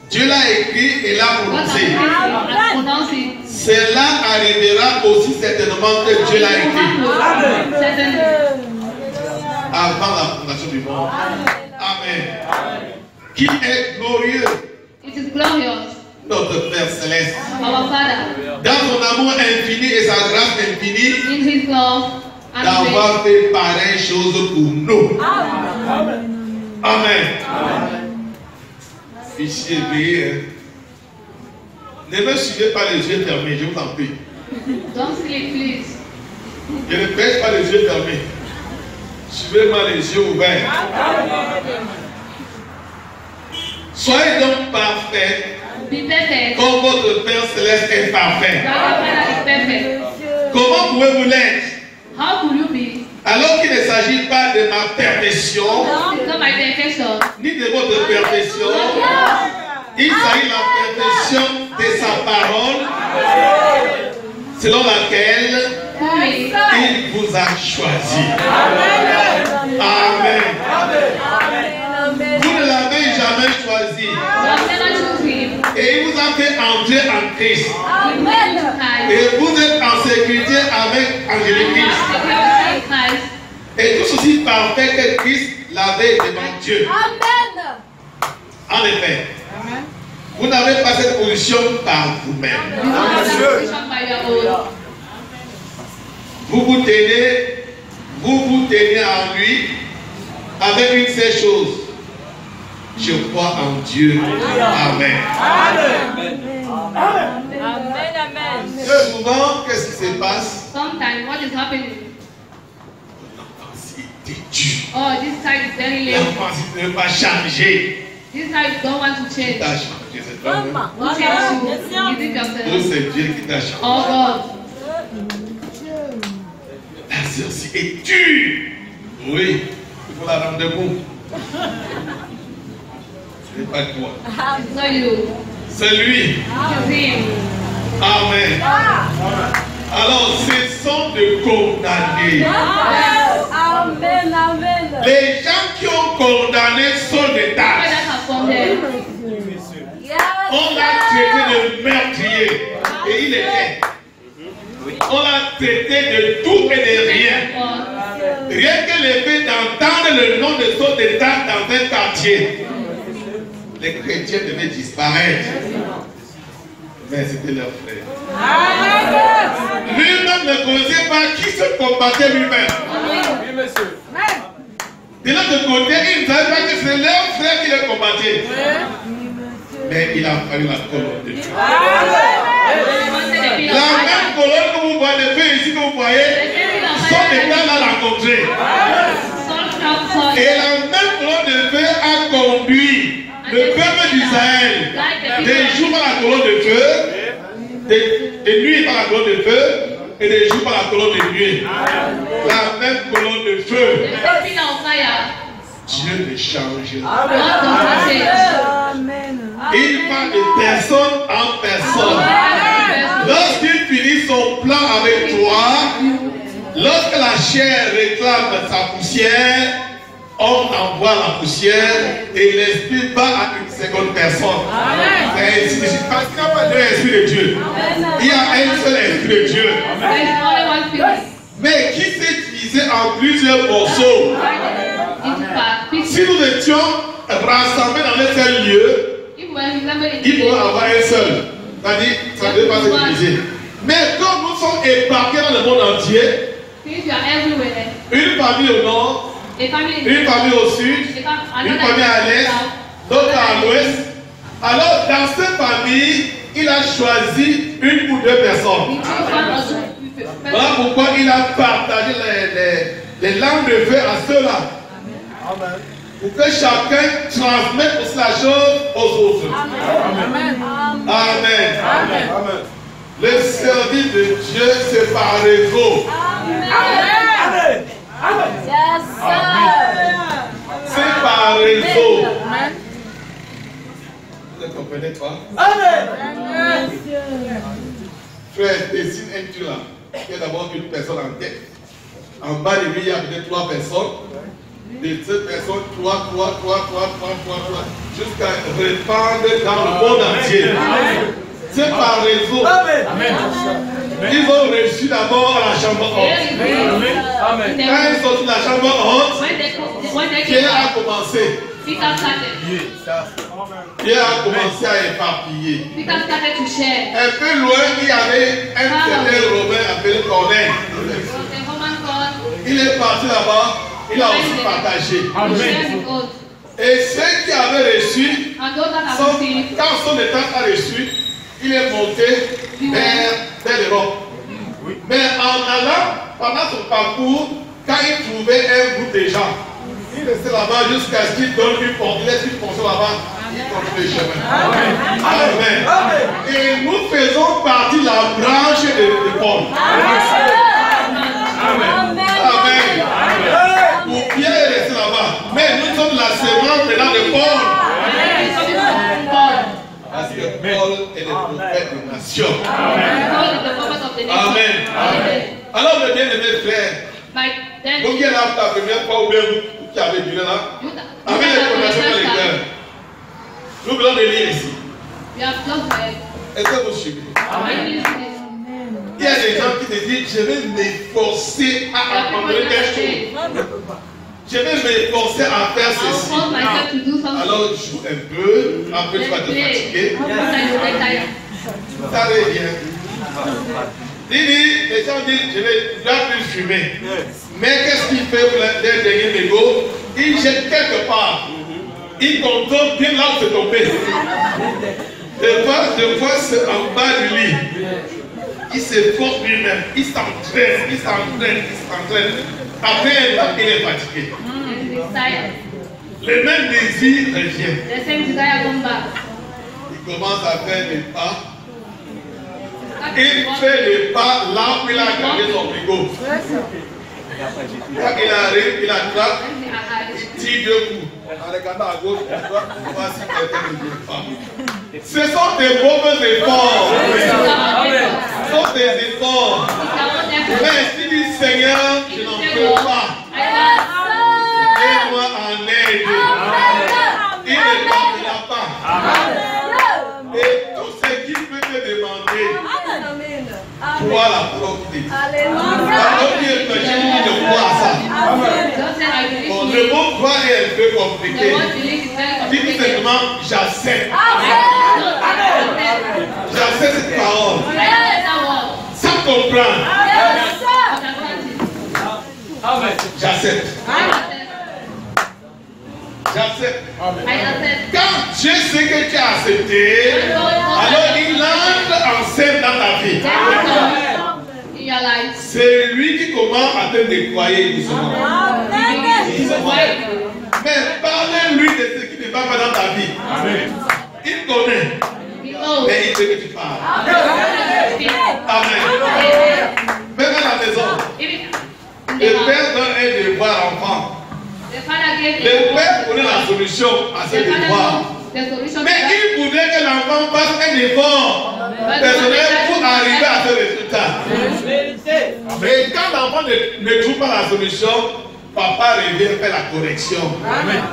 Dieu l'a écrit et l'a prononcé. Cela arrivera aussi certainement que Dieu l'a écrit. Avant la fondation du monde. Amen. Qui est glorieux. Notre Père Céleste. Dans son amour infini et sa grâce infinie, d'avoir fait pareille chose pour nous. Amen. Fichier éveillé. Hein. Ne me suivez pas les yeux fermés, je vous en prie. Don't sleep, please. Je ne prêche pas les yeux fermés. Suivez-moi les yeux ouverts. Soyez donc parfaits Be perfect. comme votre Père Céleste est parfait. God the Father is perfect. Comment pouvez-vous l'être How could you be? alors qu'il ne s'agit pas de ma perfection, It's not my perfection. ni de votre perfection. Il s'agit de la perfection de sa parole, selon laquelle il vous a choisi. Amen. Vous ne l'avez jamais choisi. God never chose him. Et il vous a fait entrer en Christ. He made you Christ. Et vous êtes en sécurité avec Angélique. Security in Christ. Et tout ceci parfait que Christ l'avait devant Dieu. En effet, vous n'avez pas cette position par vous-même. You don't have that position by your own. Vous vous tenez en lui avec une seule chose. Je crois en Dieu. Amen. Souvent, qu'est-ce qui se passe? Sometimes what is happening? L'enfance est têtue. Oh, this side is very late. L'enfance ne veut pas changer. This side don't want to change. Qui t'a changé? C'est toi-même. Who changed you? Is it Oh, yourself? c'est Dieu qui t'a changé. Oh God. L'exercice est dur. Oui, il faut la rendre debout. Ce n'est pas toi. It's not you. C'est lui. It's him. Amen. Alors, cessons de condamner. Les gens qui ont condamné sont des Why tâches. that have come there? On l'a traité de meurtrier. Et il était. On l'a traité de tout et de rien. God. Rien que le fait d'entendre le nom de son État dans un quartier, les chrétiens devaient disparaître. Mais c'était leur frère. Lui-même ne connaissait pas qui se combattait lui-même. De l'autre côté, il ne savait pas que c'est leur frère qui le combattait. Mais il a fallu la colonne de feu. La même colonne que vous voyez de feu ici, que vous voyez, son État l'a rencontré. Et la même colonne de feu a conduit le peuple d'Israël des jours par la colonne de feu, des nuits par la colonne de feu, et des jours par la colonne de nuit. La même colonne de feu. Dieu ne change pas. Il va de personne en personne. Lorsqu'il finit son plan avec toi, lorsque la chair réclame sa poussière, on envoie la poussière et l'esprit va à une seconde personne. C'est ainsi de suite. Parce qu'il n'y a pas deux esprits de Dieu. Il y a un seul esprit de Dieu. Mais qui s'est divisé en plusieurs morceaux. Si nous étions rassemblés dans un seul lieu, il pourrait avoir un seul. C'est-à-dire, ça ne devait pas se diviser. Mais comme nous sommes éparpillés dans le monde entier, une famille au nord, une famille au sud, une famille à l'est, d'autres à l'ouest. Alors, dans cette famille, il a choisi une ou deux personnes. Voilà pourquoi il a partagé les langues de feu à ceux-là. Pour que chacun transmette aussi la chose aux autres. Amen. Amen. Le service de Dieu, c'est par réseau. C'est par réseau. Vous ne comprenez pas? Frère, dessine un truc là. Il y a d'abord une personne en tête. En bas de lui, il y a peut-être 3 personnes. De cette personne, 3, jusqu'à répandre dans le monde entier. C'est par réseau. Ils ont reçu d'abord à la chambre haute. Quand ils sont dans la chambre haute, Pierre a commencé. Pierre a commencé à éparpiller. Un peu loin, il y avait un certain Romain appelé Corneille. Il est parti là-bas, il a aussi partagé. Et ceux qui avaient reçu, And those that have received, quand son état a reçu, il est monté vers l'Europe. Mais en allant, pendant son parcours, quand il trouvait un groupe de gens, il restait là-bas jusqu'à ce qu'il donne une porte, il laisse une portion là-bas, il continue le chemin. Amen. Et nous faisons partie de la branche de Paul. Amen. Pour Pierre est resté là-bas. Mais nous sommes la semence maintenant de Paul. Parce que Paul est le prophète des nations. Amen. Alors, mes bien-aimés frères, vous qui êtes là pour la première fois ou bien vous qui avez duré là, avec les connaissances de l'école, nous voulons de lire ici. Est-ce que vous suivez? Il y a des gens qui te disent, je vais m'efforcer à apprendre quelque chose. Je vais m'efforcer à faire ceci. Alors joue un peu, après tu vas te fatiguer. Ça revient. Les gens disent, je ne dois plus fumer. Mais qu'est-ce qu'il fait pour les derniers mégots? Il jette quelque part. Il contrôle bien là où c'est tombé. Des fois c'est en bas du lit. Il s'efforce lui-même. Il s'entraîne. Après un temps, il est fatigué. Le même désir revient. Il commence à faire des pas. Il fait des pas là où il a gardé son frigo. Quand il arrive, il attrape, il tire deux coups. En regardant à gauche, on voit si quelqu'un ne veut pas. Ce sont des mauvais efforts. Ce sont des efforts. Mais si dit Seigneur, je n'en peux pas. Aide-moi en aide. Il ne t'en pas. Et tout ce qui peut te demander, vois la parole qui te dit. La parole qui est péché, il ne croit à ça. Bon, le mot croire est un peu compliqué. Dis simplement, j'accepte. J'accepte cette parole. Sans comprendre. J'accepte. J'accepte. Quand Dieu sait que tu as accepté, alors il entre en scène dans ta vie. C'est lui qui commence à te déployer doucement. Mais parlez-lui de ce qui ne va pas dans ta vie. Il connaît. Mais il veut que tu parles. Amen. Même à la maison, le père donne un devoir à l'enfant. Le père connaît la solution à ce devoir. Mais il voudrait que l'enfant fasse un effort personnel pour arriver à ce résultat. Mais quand l'enfant ne trouve pas la solution, papa revient faire la correction. Amen.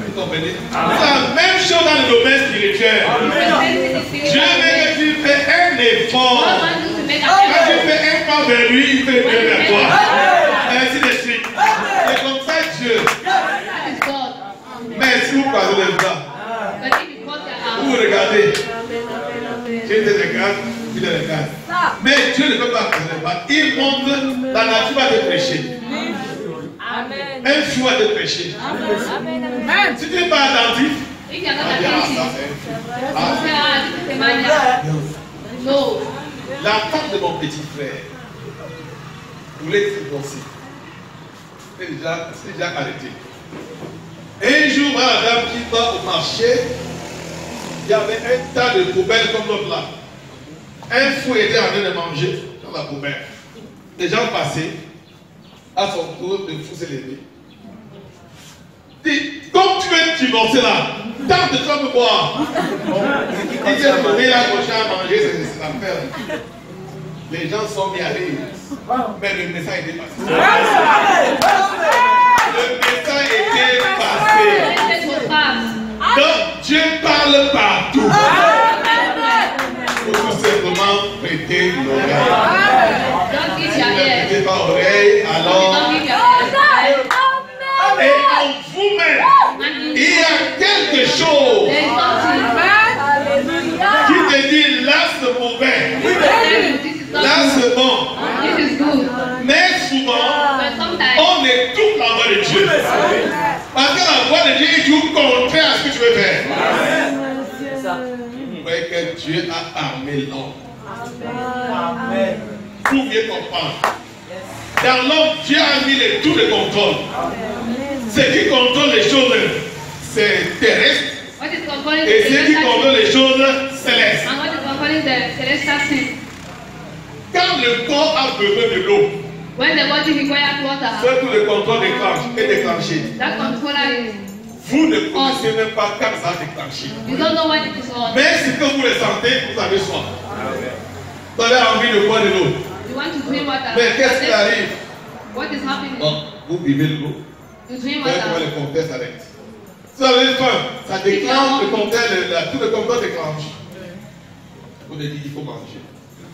Vous comprenez? C'est la même chose dans le domaine spirituel. Dieu veut que tu fais un effort. Quand tu fais un pas vers lui, il fait bien vers toi. Ainsi de suite. C'est comme ça Dieu. Mais si vous croisez les bras, vous regardez. Dieu te regarde, il te regarde. Mais Dieu ne peut pas croiser les bras. Il montre la nature va te prêcher. Un fou va te prêcher. Si tu n'es pas attentif, la femme de mon petit frère voulait se divorcer. C'est déjà arrêté. Un jour, la dame qui va au marché, il y avait un tas de poubelles comme l'autre là. Un fou était en train de manger dans la poubelle. Les gens passaient. À son tour, le fou s'est levé. Dit, comme tu veux divorcer là, tente de toi me boire. Il dit, donner la prochaine à manger, c'est l'affaire. Les gens sont mis à rire. Mais le message était passé. Le message était passé. Donc Dieu parle partout. Il faut tout simplement prêter l'oreille. Si vous ne prêtez pas l'oreille, alors. Et en vous-même, il y a quelque chose qui te dit là c'est mauvais, là c'est bon. Mais souvent, on étouffe la voix de Dieu. Parce que la voix de Dieu est toujours contraire à ce que tu veux faire. Vous voyez que Dieu a armé l'homme. Vous pouvez comprendre. Dans l'homme, Dieu a mis les tours de contrôle. Ce qui contrôle les choses, c'est terrestre. Et ce qui contrôle les choses célestes. Quand le corps a besoin de l'eau, ce tout le contrôle est déclenché. Vous ne connaissez même pas quand ça a déclenché. Mais ce que vous ressentez, vous avez soif. Vous avez envie de boire de l'eau. Mais qu'est-ce qui arrive? Bon, vous buvez de l'eau. Vous voyez comment le compteur s'arrête. Si vous avez faim, ça déclenche le compteur, tout le compteur déclenche. Vous dites qu'il faut manger.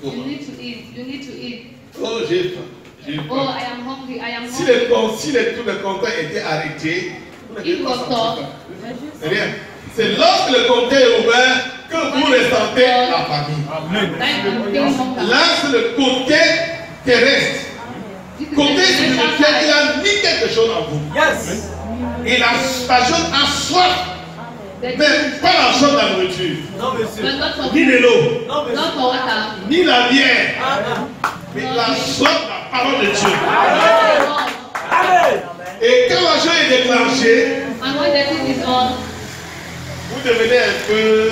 You need to eat. You need to eat. Oh, j'ai faim. J'ai faim. Oh, I am hungry. I am Si hungry. tout le compteur était arrêté, vous n'avez Il pas va senti tort. faim. C'est rien. C'est lorsque le compteur est ouvert que vous ressentez la famille. Là, c'est le côté terrestre. Côté spirituel, il a mis quelque chose en vous. Yes. Et la chose a soif. Mais pas la soif de la nourriture. Non, monsieur. Ni de l'eau. Non, monsieur. Not for water. Ni la bière. Amen. Mais la soif de la parole de Dieu. Amen. Et quand la chose est déclenchée, And when the thing is on, vous devenez un peu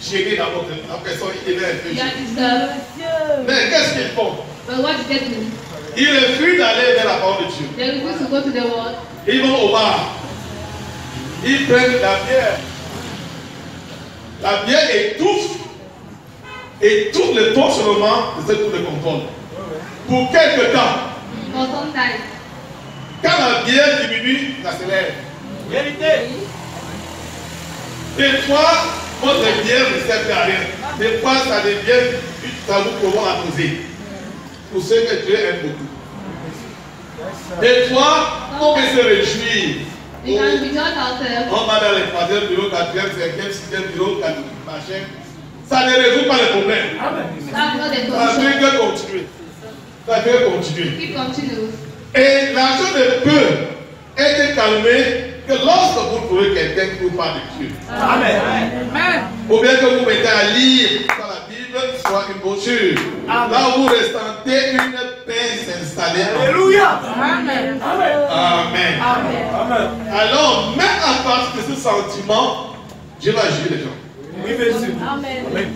gêné dans votre la personne, il devient un peu you are gêné. disturbed. Mais qu'est-ce qu'ils font? But what did they do? Ils refusent d'aller vers la parole de Dieu. They refuse to go to the world. Ils vont au bar. Ils prennent la bière. La bière étouffe le fonctionnement de cette tour de contrôle. Pour quelque temps. For some time. Quand la bière diminue, ça s'élève. Vérité. Des fois, votre bière ne sert à rien. Des fois, ça devient une tabou pour vous imposer. Pour ceux que Dieu aime beaucoup. Des fois, on peut se réjouir. We can rejoice ourselves. On va dans les 3e bureau, 4e, 5e, 6e bureau, 4e, machin. Ça ne résout pas le problème. That's not the Ça solution. fait que continuer. Ça fait continuer. Keep continuing. Et la chose ne peut être calmée que lorsque vous trouvez quelqu'un qui vous parle de Dieu. Amen. Ou bien que vous mettez à lire dans la Bible, soit une brochure. Là où vous ressentez une paix s'installer. Alléluia. Amen. Amen. Amen. Alors, même à partir de ce sentiment, Dieu va juger les gens. Oui, monsieur. Amen. Amen.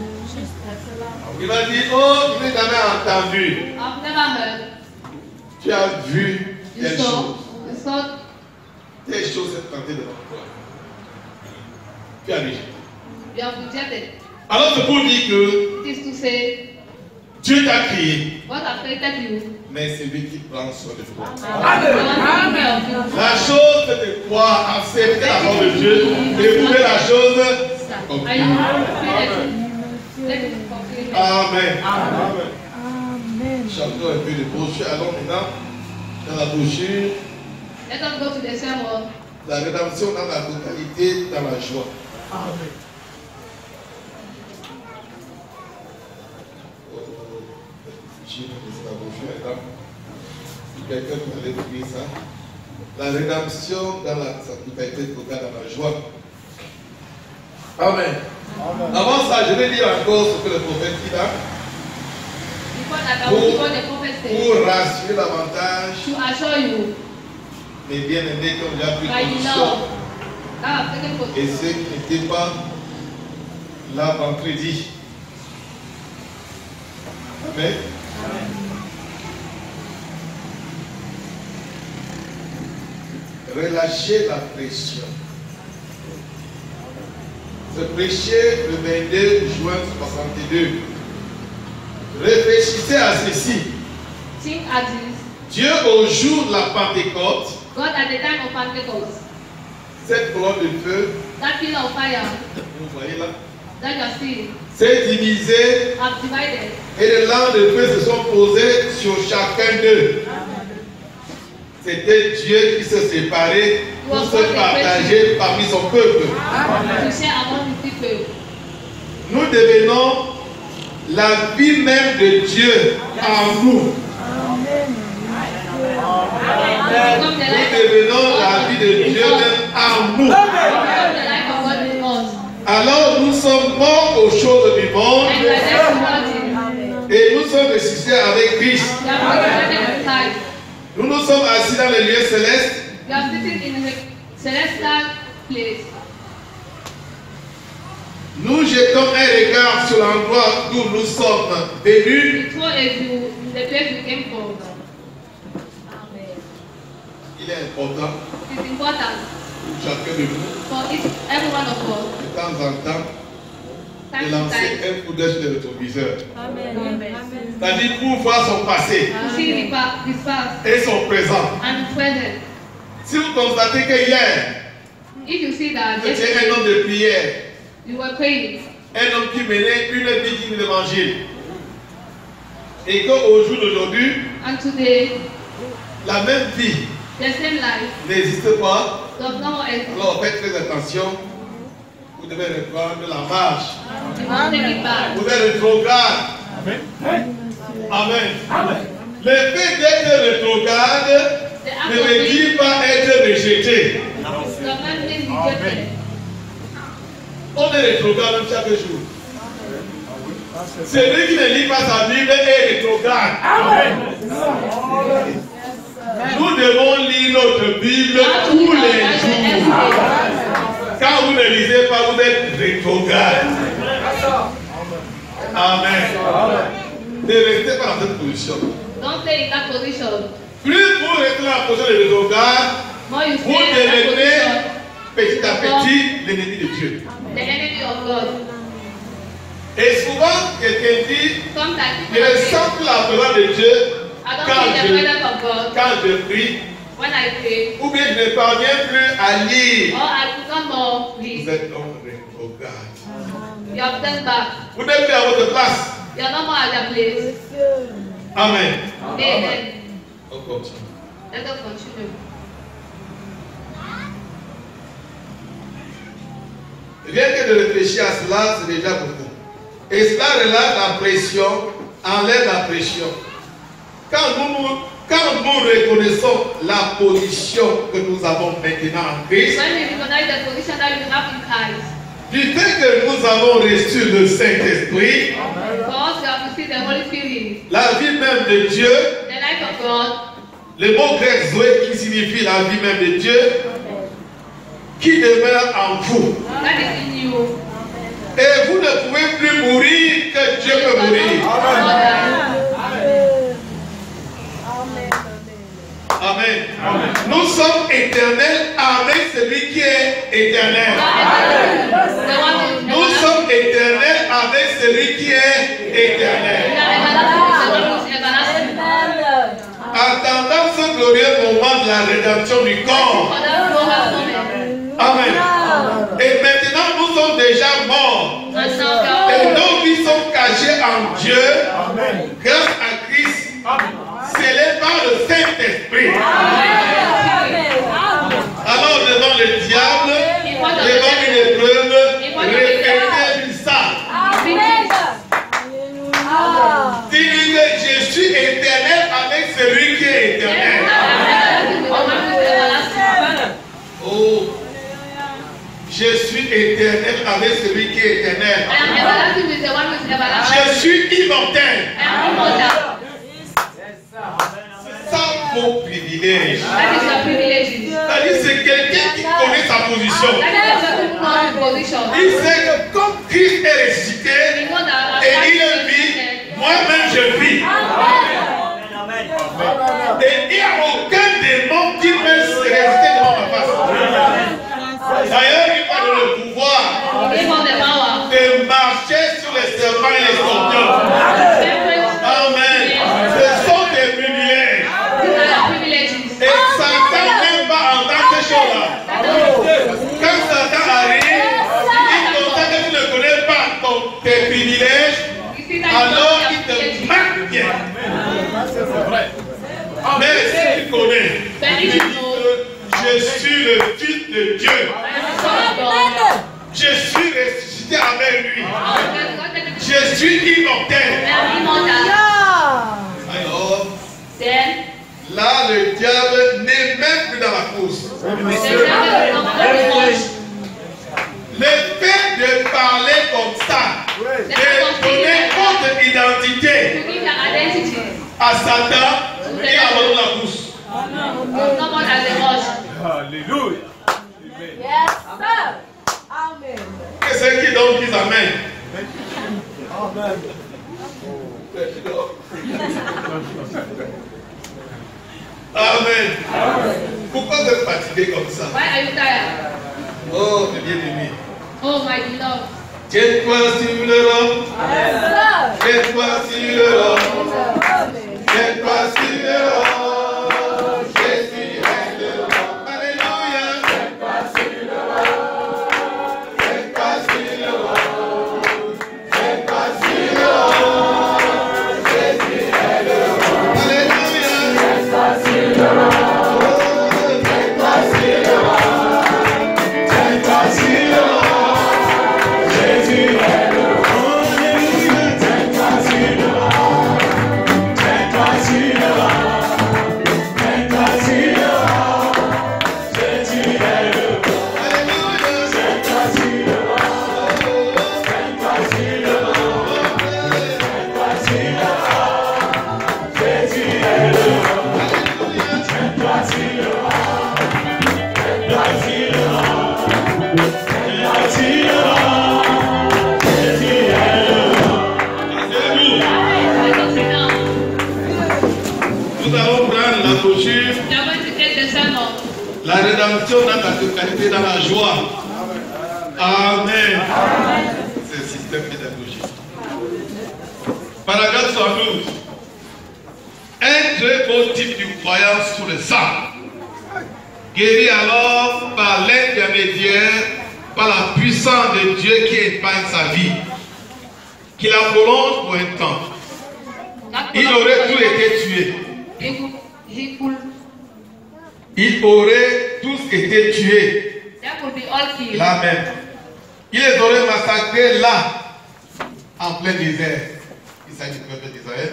Il va dire, oh, je n'ai jamais entendu. I've never heard. Tu as vu You des saw. choses. You saw. Des choses sont tentées devant toi. Tu as vu. You have rejected. Alors, c'est pour dire que It is to say, Dieu t'a créé, what I've created you. mais c'est lui qui prend soin de toi. I want to take care of you. La chose, c'est de croire, accepter la parole de Dieu, éprouver la chose. Are you created? Let it be completed. Amen. Amen. Chantons un peu de brochure. Allons maintenant dans la brochure. Let us go to the sermon. La rédemption dans la totalité, dans la joie. Je vais laisser la brochure, madame. Si quelqu'un peut aller trouver ça. La rédemption dans sa totalité, totale, dans la joie. Amen. Avant ça, je vais lire encore ce que le prophète dit là. Before that, I will see what the prophet says. Pour rassurer davantage To assure you, les bien-aimés qui ont déjà pris by the position love that I have taken for et ceux qui n'étaient pas là vendredi. Amen. Relâchez la pression. Ce prêcher le 22 juin 62. Réfléchissez à ceci. think at this. Dieu au jour de la Pentecôte, God at the time of Pentecost, cette colonne de feu, that pillar of fire vous voyez là, that you are seeing s'est divisée have divided, et les langues de feu se sont posées sur chacun d'eux. C'était Dieu qui se séparait pour se partager parmi son peuple. to share among the people. Nous devenons la vie même de Dieu en nous. Amen. Amen. become the Nous life devenons la vie de Dieu même en nous. become the life of God in us. Alors nous sommes morts aux choses du monde And we are dead to nothing. et nous sommes ressuscités avec Christ. We are resurrected with Christ. Nous nous sommes assis dans les lieux célestes. We are sitting in the celestial place. Nous jetons un regard sur l'endroit d'où nous sommes venus. We throw a view in the place we came from. Il est important It is important pour chacun de nous, for every one of us, de temps en temps, de time to lancer time, un coup d'œil sur le rétroviseur. Amen. C'est-à-dire pour voir son passé to see his past et son présent. and his present. Si vous constatez que hier, If you see that vous étiez yesterday un homme de prière, you were praying, un homme qui menait une vie digne de l'évangile, et qu'au jour d'aujourd'hui, and today la même vie the same life n'existe pas, does not exist. alors faites très attention. Vous devez reprendre la marche. You must take it back. Vous êtes rétrograde. Amen. Le fait d'être rétrograde ne veut dire pas être rejeté. Does not mean rejected. On est rétrograde chaque jour. Celui qui ne lit pas sa Bible est rétrograde. Nous devons lire notre Bible tous les jours. Quand vous ne lisez pas, vous êtes rétrograde. Amen. Ne restez pas dans cette position. Don't stay in that position. Plus vous restez dans la position de rétrograde, More you vous stay in that devenez position, petit à petit l'ennemi de Dieu. the enemy of God. Et souvent, quelqu'un dit, Sometimes je people ne say, sens plus la présence de Dieu I don't feel the presence of God quand je prie, when I pray, ou bien je ne parviens plus à lire. or I become more Vous weak. êtes donc rétrograde. You have turned back. Vous n'êtes plus à votre place. You are no more at the place. Amen. Amen. On continue. Let us continue. Rien que de réfléchir à cela, c'est déjà beaucoup. Et cela relâche la pression, enlève la pression. Quand nous reconnaissons la position que nous avons maintenant en Christ, When we recognize the position that we have in Christ, du fait que nous avons reçu le Saint-Esprit, for us we have received the Holy Spirit, la vie même de Dieu, the life of God, le mot grec Zoé qui signifie la vie même de Dieu, qui demeure en vous. that is in you. Et vous ne pouvez plus mourir que Dieu peut mourir. Amen. Nous sommes éternels avec celui qui est éternel. Nous sommes éternels avec celui qui est éternel. Attendant ce glorieux moment de la rédemption du corps. Amen. Et maintenant nous sommes déjà morts. Et nos vies sont cachées en Dieu grâce à Christ. Scellés par le Saint-Esprit. Alors devant le diable, devant une épreuve, répétez ça. Dis-lui que je suis éternel avec celui qui est éternel. Oh, je suis éternel avec celui qui est éternel. Je suis immortel. C'est ça mon privilège. C'est-à-dire c'est quelqu'un qui connaît sa position. Il sait que comme Christ est ressuscité et il est vie, moi-même je vis. Et il n'y a aucun démon qui peut se résister devant ma face. D'ailleurs, il va donner le pouvoir de marcher sur les serpents et les scorpions. Amen. Ce sont des privilèges. Et Satan n'aime pas entendre ces choses-là. Quand Satan arrive, il constate que tu ne connais pas tes privilèges, alors il te marque bien. Mais si tu connais, tu dis que je suis le Fils de Dieu. Je suis ressuscité avec lui. Je suis immortel. Alors, là, le diable n'aime Le fait de parler comme ça, de donner votre identité à Satan et à la pousse. Alléluia. Et ceux qui donnent, disent Amen. Amen. Pourquoi vous êtes fatigué comme ça? Oh, mes bien-aimés. Oh my beloved. Jette-toi sur l'Europe. Jette-toi sur l'Europe. Jette-toi sur l'Europe. Jésus est l'Europe. Alléluia. Jette-toi sur l'Europe. Jette-toi sur l'Europe. Jette-toi sur l'Europe. Jésus est l'Europe. Alléluia. Jette-toi sur l'Europe. Jette-toi sur l'Europe. Jette-toi sur l'Europe. Jésus est l'Europe. Alléluia. Jette-toi sur l'Europe. Jette-toi sur l'Europe. Jette-toi sur l'Europe. Jésus est l'Europe. Alléluia. Jette-toi sur l'Europe. Jette-toi sur l'Europe. Jette-toi sur l'Europe. Jésus est l'Europe. Alléluia. Jette-toi sur l'Europe. Jette-toi sur l'Europe. Jette-toi sur l'Europe. Jésus est l'Europe. Alléluia. Nous allons prendre la brochure. La rédemption dans la totalité, dans la joie. Amen. C'est le système pédagogique. Paragraphe 112. Un très beau type de croyance sous le sang. Guéri alors par l'intermédiaire, par la puissance de Dieu qui épargne sa vie, qui la prolonge pour un temps. Il aurait tout été tué. Ils auraient tous été tués. Là même. Ils les auraient massacrés là, en plein désert. Il s'agit du peuple d'Israël.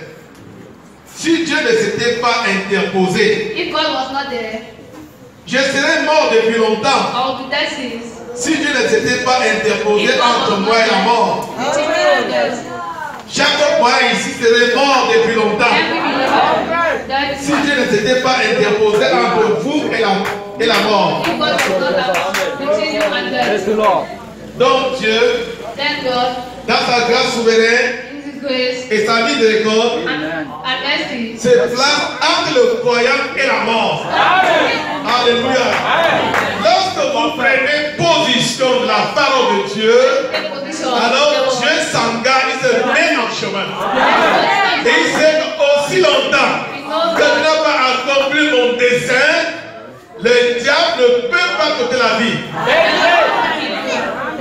Si Dieu ne s'était pas interposé, je serais mort depuis longtemps. Si Dieu ne s'était pas interposé entre moi et la mort, chaque croyant ici serait mort depuis longtemps. Si Dieu ne s'était pas interposé entre vous et la mort. Donc Dieu, dans sa grâce souveraine et sa miséricorde, se place entre le croyant et la mort. Alléluia. Lorsque vous prenez position de la parole de Dieu, alors Dieu s'engage, il se met en chemin. Et il sait qu'aussi longtemps que je n'ai pas accompli mon dessein, le diable ne peut pas côté la vie.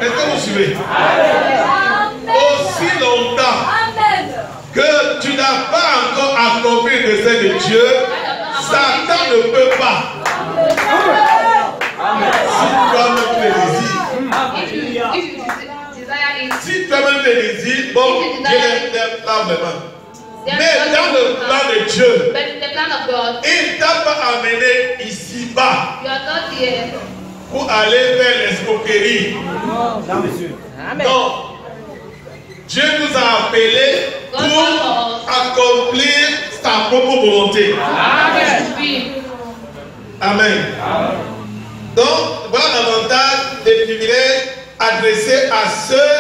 Est-ce que vous suivez? Aussi longtemps que tu n'as pas encore accompli le dessein de Dieu, Satan ne peut pas. Si toi-même le désires, si toi-même le désires, bon, Dieu les plans vraiment. Mais dans le plan de Dieu, il ne t'a pas amené ici-bas pour aller vers l'escroquerie. Non. Dieu nous a appelés pour accomplir sa propre volonté. Amen. Donc, voilà l'avantage des privilèges adressés à ceux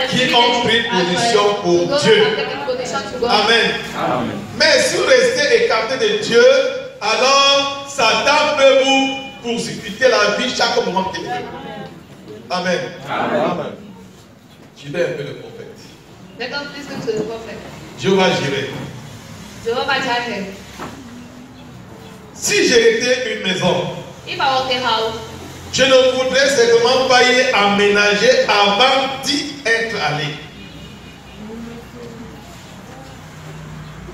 qui ont pris position pour Dieu. Amen. Mais si vous restez écarté de Dieu, alors Satan peut vous poursuivre la vie chaque moment de vie. Amen. Amen. Je vais un peu le prophète. Dieu va gérer. Si j'étais une maison, je ne voudrais certainement pas y aménager avant d'y être allé.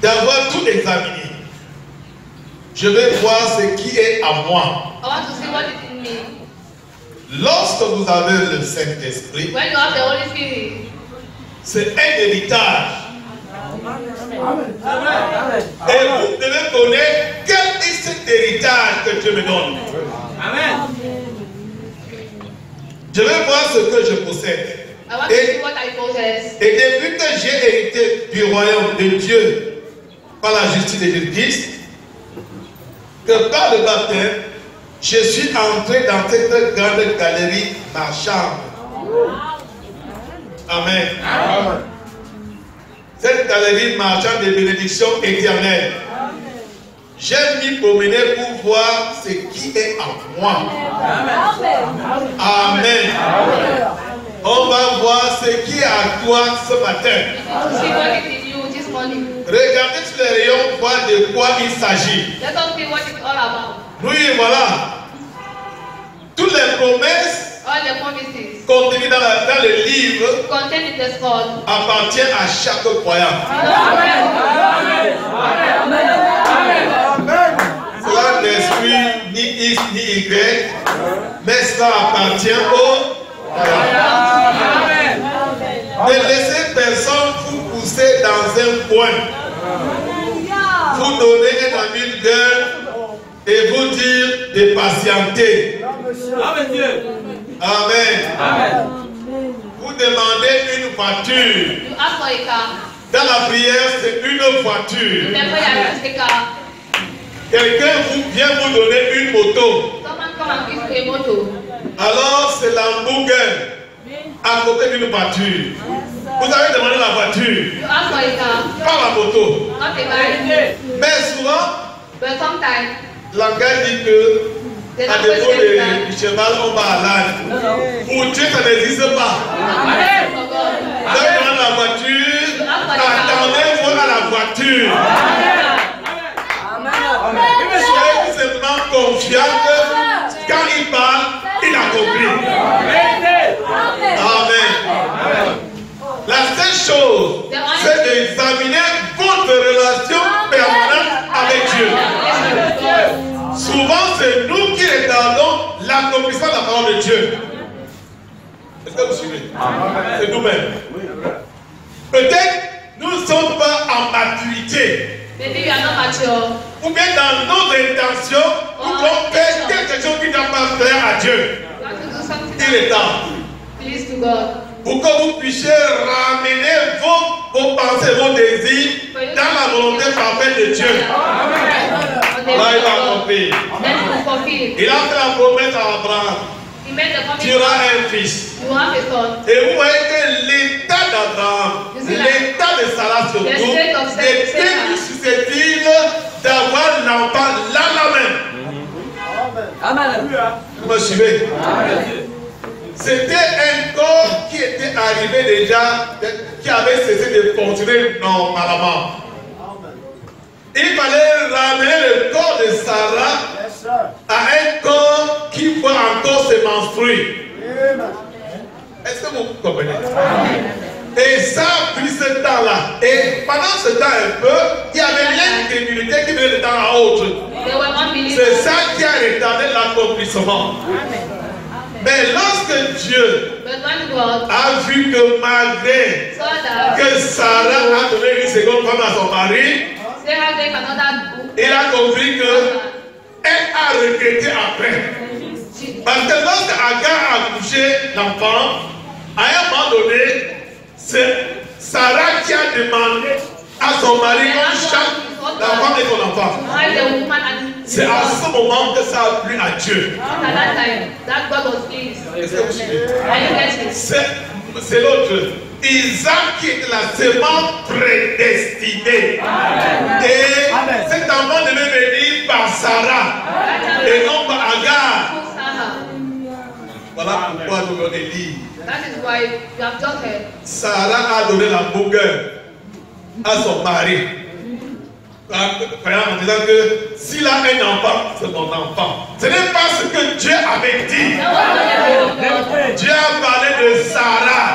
D'avoir tout examiné. Je vais voir ce qui est à moi. Lorsque vous avez le Saint-Esprit, c'est un héritage. Et vous devez connaître quel est cet héritage que Dieu me donne. Je veux voir ce que je possède. I want to see what I possess. Et depuis que j'ai hérité du royaume de Dieu par la justice de Jésus-Christ, que par le baptême, je suis entré dans cette grande galerie marchande. Amen. Amen. Cette galerie marchande de bénédictions éternelles. J'aime m'y promener pour voir ce qui est en moi. Amen. On va voir ce qui est à toi ce matin. Regardez sur les rayons, voir de quoi il s'agit. Oui, voilà. Toutes les promesses contenues dans le livre appartiennent à chaque croyant. Cela n'exclut ni X ni Y, mais cela appartient au croyant. Ne laissez personne vous pousser dans un coin, vous donner un ami de gueule et vous dire de patienter. Amen. Vous demandez une voiture. Dans la prière, c'est une voiture. Quelqu'un vient vous donner une moto. Alors c'est l'hamburger à côté d'une voiture. Vous avez demandé la voiture, pas la moto. Mais souvent, l'anglaise dit que à défaut du cheval, on va à l'âne. Pour Dieu, ça n'existe pas. Vous avez demandé la voiture, attendez-vous à la voiture. Soyez tout simplement confiant que quand il parle, il accomplit. Amen. La seule chose, c'est d'examiner votre relation permanente avec Dieu. Souvent, c'est nous qui retardons l'accomplissement de la parole de Dieu. Est-ce que vous suivez? C'est nous-mêmes. Peut-être nous ne sommes pas en maturité. Ou bien dans nos intentions, nous voulons faire quelque chose qui n'a pas plaire à Dieu. Il est temps. Pour que vous puissiez ramener vos pensées, vos désirs dans la volonté parfaite de Dieu. Là, il a compris. Il a fait la promesse à Abraham. Tu auras un fils. Et vous voyez que l'état d'Abraham, l'état de Sarah surtout, était plus susceptible d'avoir l'enfant là même. Amen. Vous me suivez? C'était un corps qui était arrivé déjà, qui avait cessé de fonctionner normalement. Il fallait ramener le corps de Sarah à un corps qui peut encore se menstruer. Est-ce que vous comprenez? Et ça a pris ce temps-là. Et pendant ce temps un peu, il y avait l'incrédulité qui venait de temps à autre. C'est ça qui a retardé l'accomplissement. Mais lorsque Dieu a vu que malgré que Sarah a donné une seconde femme à son mari, il a compris qu'elle a regretté après. Parce que lorsque Agar a couché l'enfant, à un moment donné, c'est Sarah qui a demandé à son mari la femme de son enfant. C'est à ce moment que ça a plu à Dieu. Est-ce que vous suivez? C'est l'autre. Isaac qui est la semence prédestinée. Et cet enfant devait venir par Sarah et non par Agar. Voilà pourquoi nous on est libre. Sarah a donné la bouquin à son mari. En disant que s'il a un enfant, c'est mon enfant. Ce n'est pas ce que Dieu avait dit. Dieu a parlé de Sarah.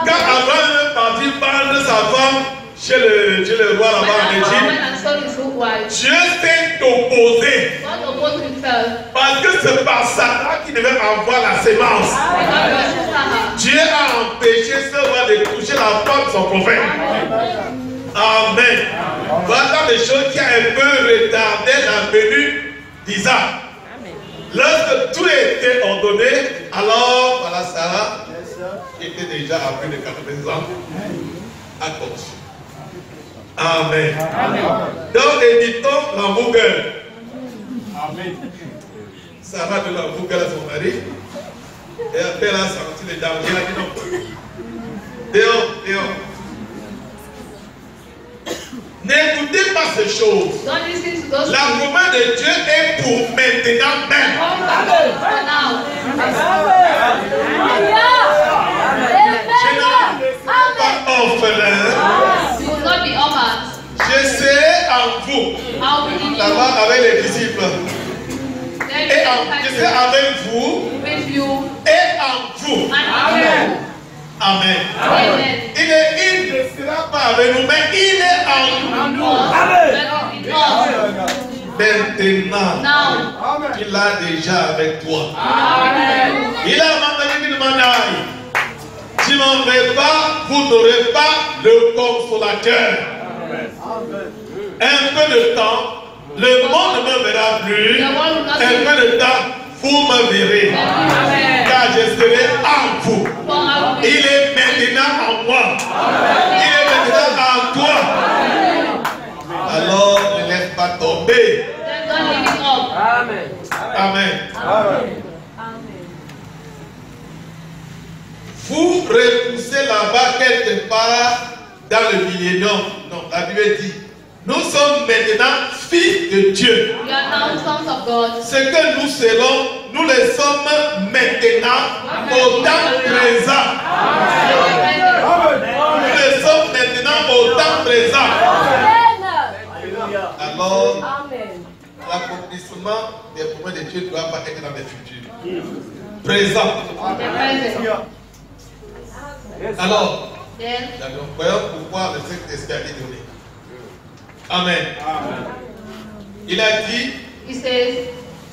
Quand Abraham est parti prendre sa femme chez le roi là-bas en Égypte, Dieu s'est opposé. Parce que c'est par Sarah qui devait avoir la sémence. Dieu a empêché ce roi de toucher la femme de son prophète. Amen. Voilà des choses qui a un peu retardé la venue d'Isaac. Lorsque tout était ordonné, alors voilà Sarah était déjà à plus de 80 ans à conçu. Amen. Donc éditons la Google. Amen. Sarah de la Google à son mari. Et après elle a senti les dames. Elle a dit non. Dehors, dehors. N'écoutez pas ces choses. Don't listen to those La promesse de Dieu est pour maintenant même. for now. Pas orphelin. You will not be orphans. Je serai en vous. I'll be in you. Là-bas avec les disciples. Then Et you je serai avec vous with you et en vous. and in you. Amen. Amen. Il ne sera pas avec nous, mais il est en nous. But in us. Maintenant, Now. il a déjà avec toi. Amen. Il a mandé une manaille. Tu m'en veux pas, vous n'aurez pas le consolateur. Un peu de temps, le monde ne me verra plus. Un peu de temps, vous me verrez. Car je serai en vous. Il est maintenant en moi. Il est maintenant en toi. Alors, ne laisse pas tomber. Then don't leave it up. Amen. Vous repoussez là-bas quelque part dans le millénium. Non, la Bible dit, nous sommes maintenant fils de Dieu. We are now sons of God. Ce que nous serons, nous le sommes maintenant au temps présent. Nous le sommes maintenant au temps présent. Alors, l'accomplissement des promesses de Dieu ne doit pas être dans le futur. Présent. The present. Alors, Then nous voyons pourquoi le Saint-Esprit a été donné. Amen. Il a dit, he says,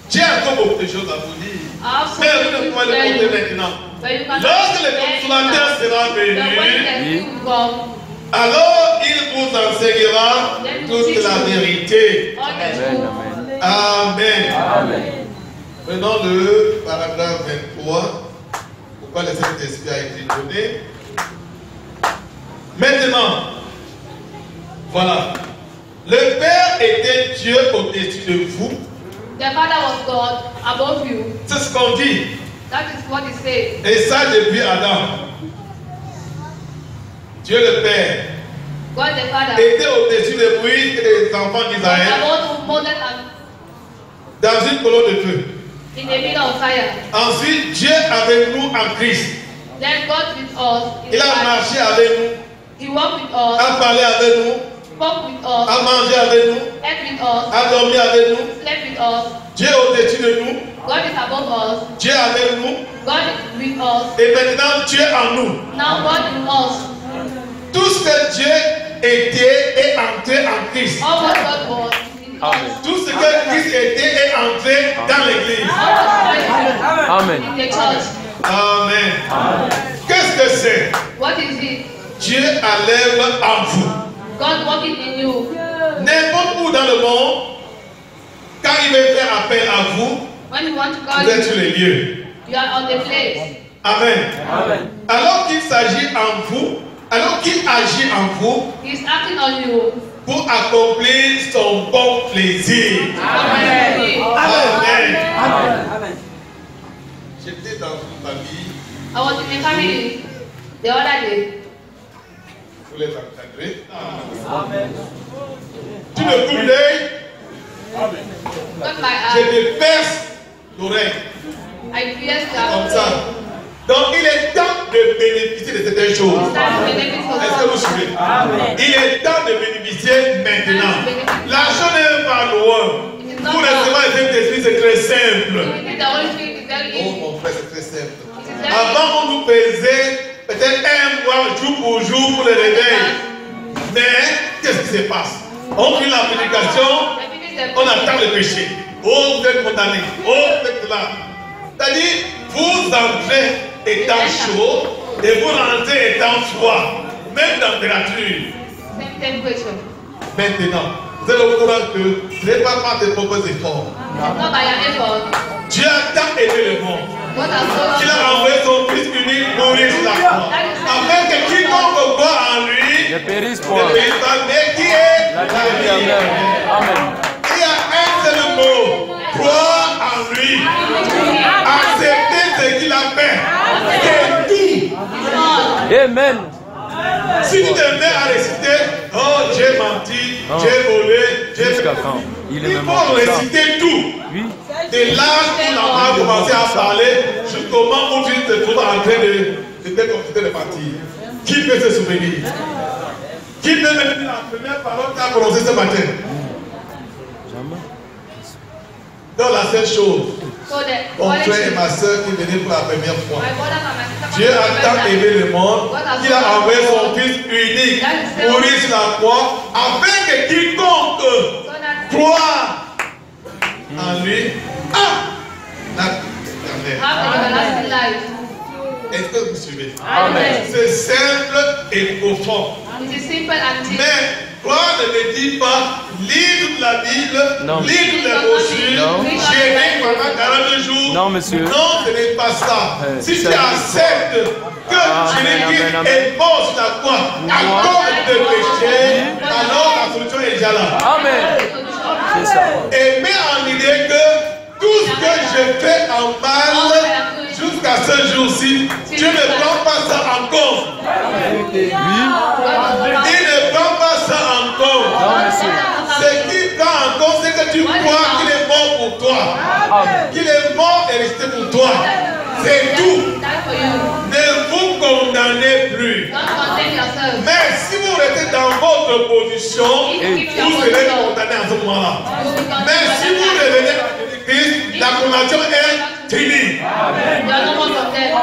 j'ai encore beaucoup de choses à vous dire. I have Mais vous ne something pouvez to le tell compter you. maintenant. But you cannot Lorsque le bear it consolateur now. sera But when venu, the King come, alors il vous enseignera toute la vérité. all the truth. Amen. Prenons le paragraphe 23. Pourquoi le Saint-Esprit a été donné. Maintenant, voilà. Le Père était Dieu au-dessus de vous. The Father was God above you. C'est ce qu'on dit. That is what he said. Et ça depuis Adam. Dieu le Père God the Father était au-dessus de Moïse et des enfants was d'Israël above Moses and dans une colonne de feu. in the middle of fire. Ensuite, Dieu avec nous en Christ. Then God with us. In Il a Christ. marché avec nous, He walked with us, a parlé avec nous, spoke with a us, mangé avec nous, ate with us, a dormi avec nous. slept with us. Dieu au-dessus de nous, God is above us. Dieu avec nous, God is with us. et maintenant Dieu en nous. Now God in us. Tout ce que Dieu était est entré en Christ. All what God was is in us. Tout ce que Christ était est entré dans l'Église. All what Christ Amen. is in the church. Amen. Qu'est-ce que c'est? What is it? Dieu à l'œuvre en vous. God working in you. N'importe où dans le monde, quand il veut faire appel à vous, When you want to call vous êtes sur you, les lieux. you are on the place. Amen. Alors qu'il s'agit en vous, alors qu'il agit en vous He's acting on you. pour accomplir son bon plaisir. Amen. Amen. J'étais dans une famille, I was in a family the other day. vous les encadrez. Tu me coupes l'œil, Got my je eye. te perce l'oreille. I pierced Comme that. ça. Donc il est temps de bénéficier de certaines choses. Time to benefit for Est-ce que vous some. suivez? Il est temps de bénéficier maintenant. L'argent n'est pas loin. Pour recevoir le Saint-Esprit, c'est très simple. The Holy Spirit is very Oh easy. mon frère, c'est très simple. It is very Avant, on nous pesait peut-être un mois, jour pour jour, pour le réveil. Mais qu'est-ce qui se passe? On prit la prédication, on attend le péché. Oh, vous êtes condamné. Oh, vous êtes là. C'est-à-dire, vous entrez étant chaud et vous rentrez étant froid. Même température. Same temperature. Maintenant, vous êtes au courant que ce n'est pas par tes propres efforts. Not by your effort. Dieu a tant aimé le monde God has so qu'il a loved envoyé son Fils unique mourir sur la croix. Afin que quiconque croit en lui Ne périsse ne point. périsse pas, mais qui est La vie éternelle. Amen. Il y a un seul mot, croire en lui, accepter ce qu'il a fait, c'est tout. Amen. Si tu te mets à réciter, oh j'ai menti, j'ai volé, j'ai Jusqu'à quand? Il est il même faut comme ça. réciter tout. Oui. De l'âge où l'enfant a commencé à parler, jusqu'au moment où tu te trouves en train de déconfiter de partir. Qui peut se souvenir? Qui peut me dire la première parole qu'il a prononcée ce matin? Jamais. Dans la seule chose, So that mon quality, frère et ma soeur qui venaient pour la première fois. my brothers and my sisters, Dieu a tant aimé le monde qu'il a envoyé son Fils unique mourir sur la croix afin que quiconque so that croit en lui a la vie éternelle. have an everlasting life. Est-ce que vous suivez? Amen. C'est simple et profond. It is simple and deep. Mais croire ne me dit pas lire toute la Bible, Non. lire toutes les brochures, Non. gérer pendant 40 jours. Non, monsieur. Non, ce n'est pas ça. Si tu ça- acceptes que Jésus-Christ amen. est mort sur la croix à cause de tes péchés, alors la solution est déjà là. Amen. C'est ça. Et mets en idée que tout ce que je fais en mal jusqu'à ce jour-ci, Dieu ne prend pas ça en compte. Oui. Il ne prend pas ça en compte. Non, monsieur. Ce qui prend en compte, c'est que tu crois qu'il est mort pour toi. Amen. Qu'il est mort et resté pour toi. C'est tout. Die for you. Ne vous condamnez plus. Don't condemn yourself. Mais si vous restez dans votre position, vous serez condamné à ce moment-là. You will be condemned Mais for si that vous time. revenez à Jésus-Christ, la condamnation est finie. You are no more condemned.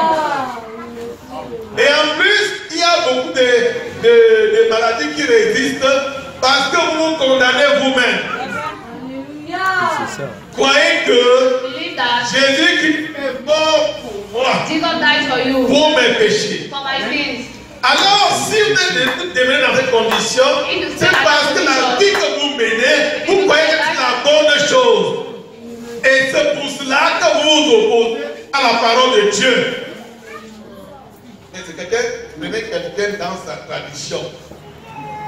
Et en plus, il y a beaucoup de maladies qui résistent parce que vous vous condamnez vous-même. C'est ça. Croyez que Believe that Jésus-Christ est mort pour moi, Jesus died for you, pour mes péchés. for my sins. Alors, si vous devenez dans cette condition, c'est parce que la vie que vous menez, vous croyez que c'est la bonne chose. Et c'est pour cela que vous vous opposez à la parole de Dieu. Mais c'est quelqu'un, prenez quelqu'un dans sa tradition.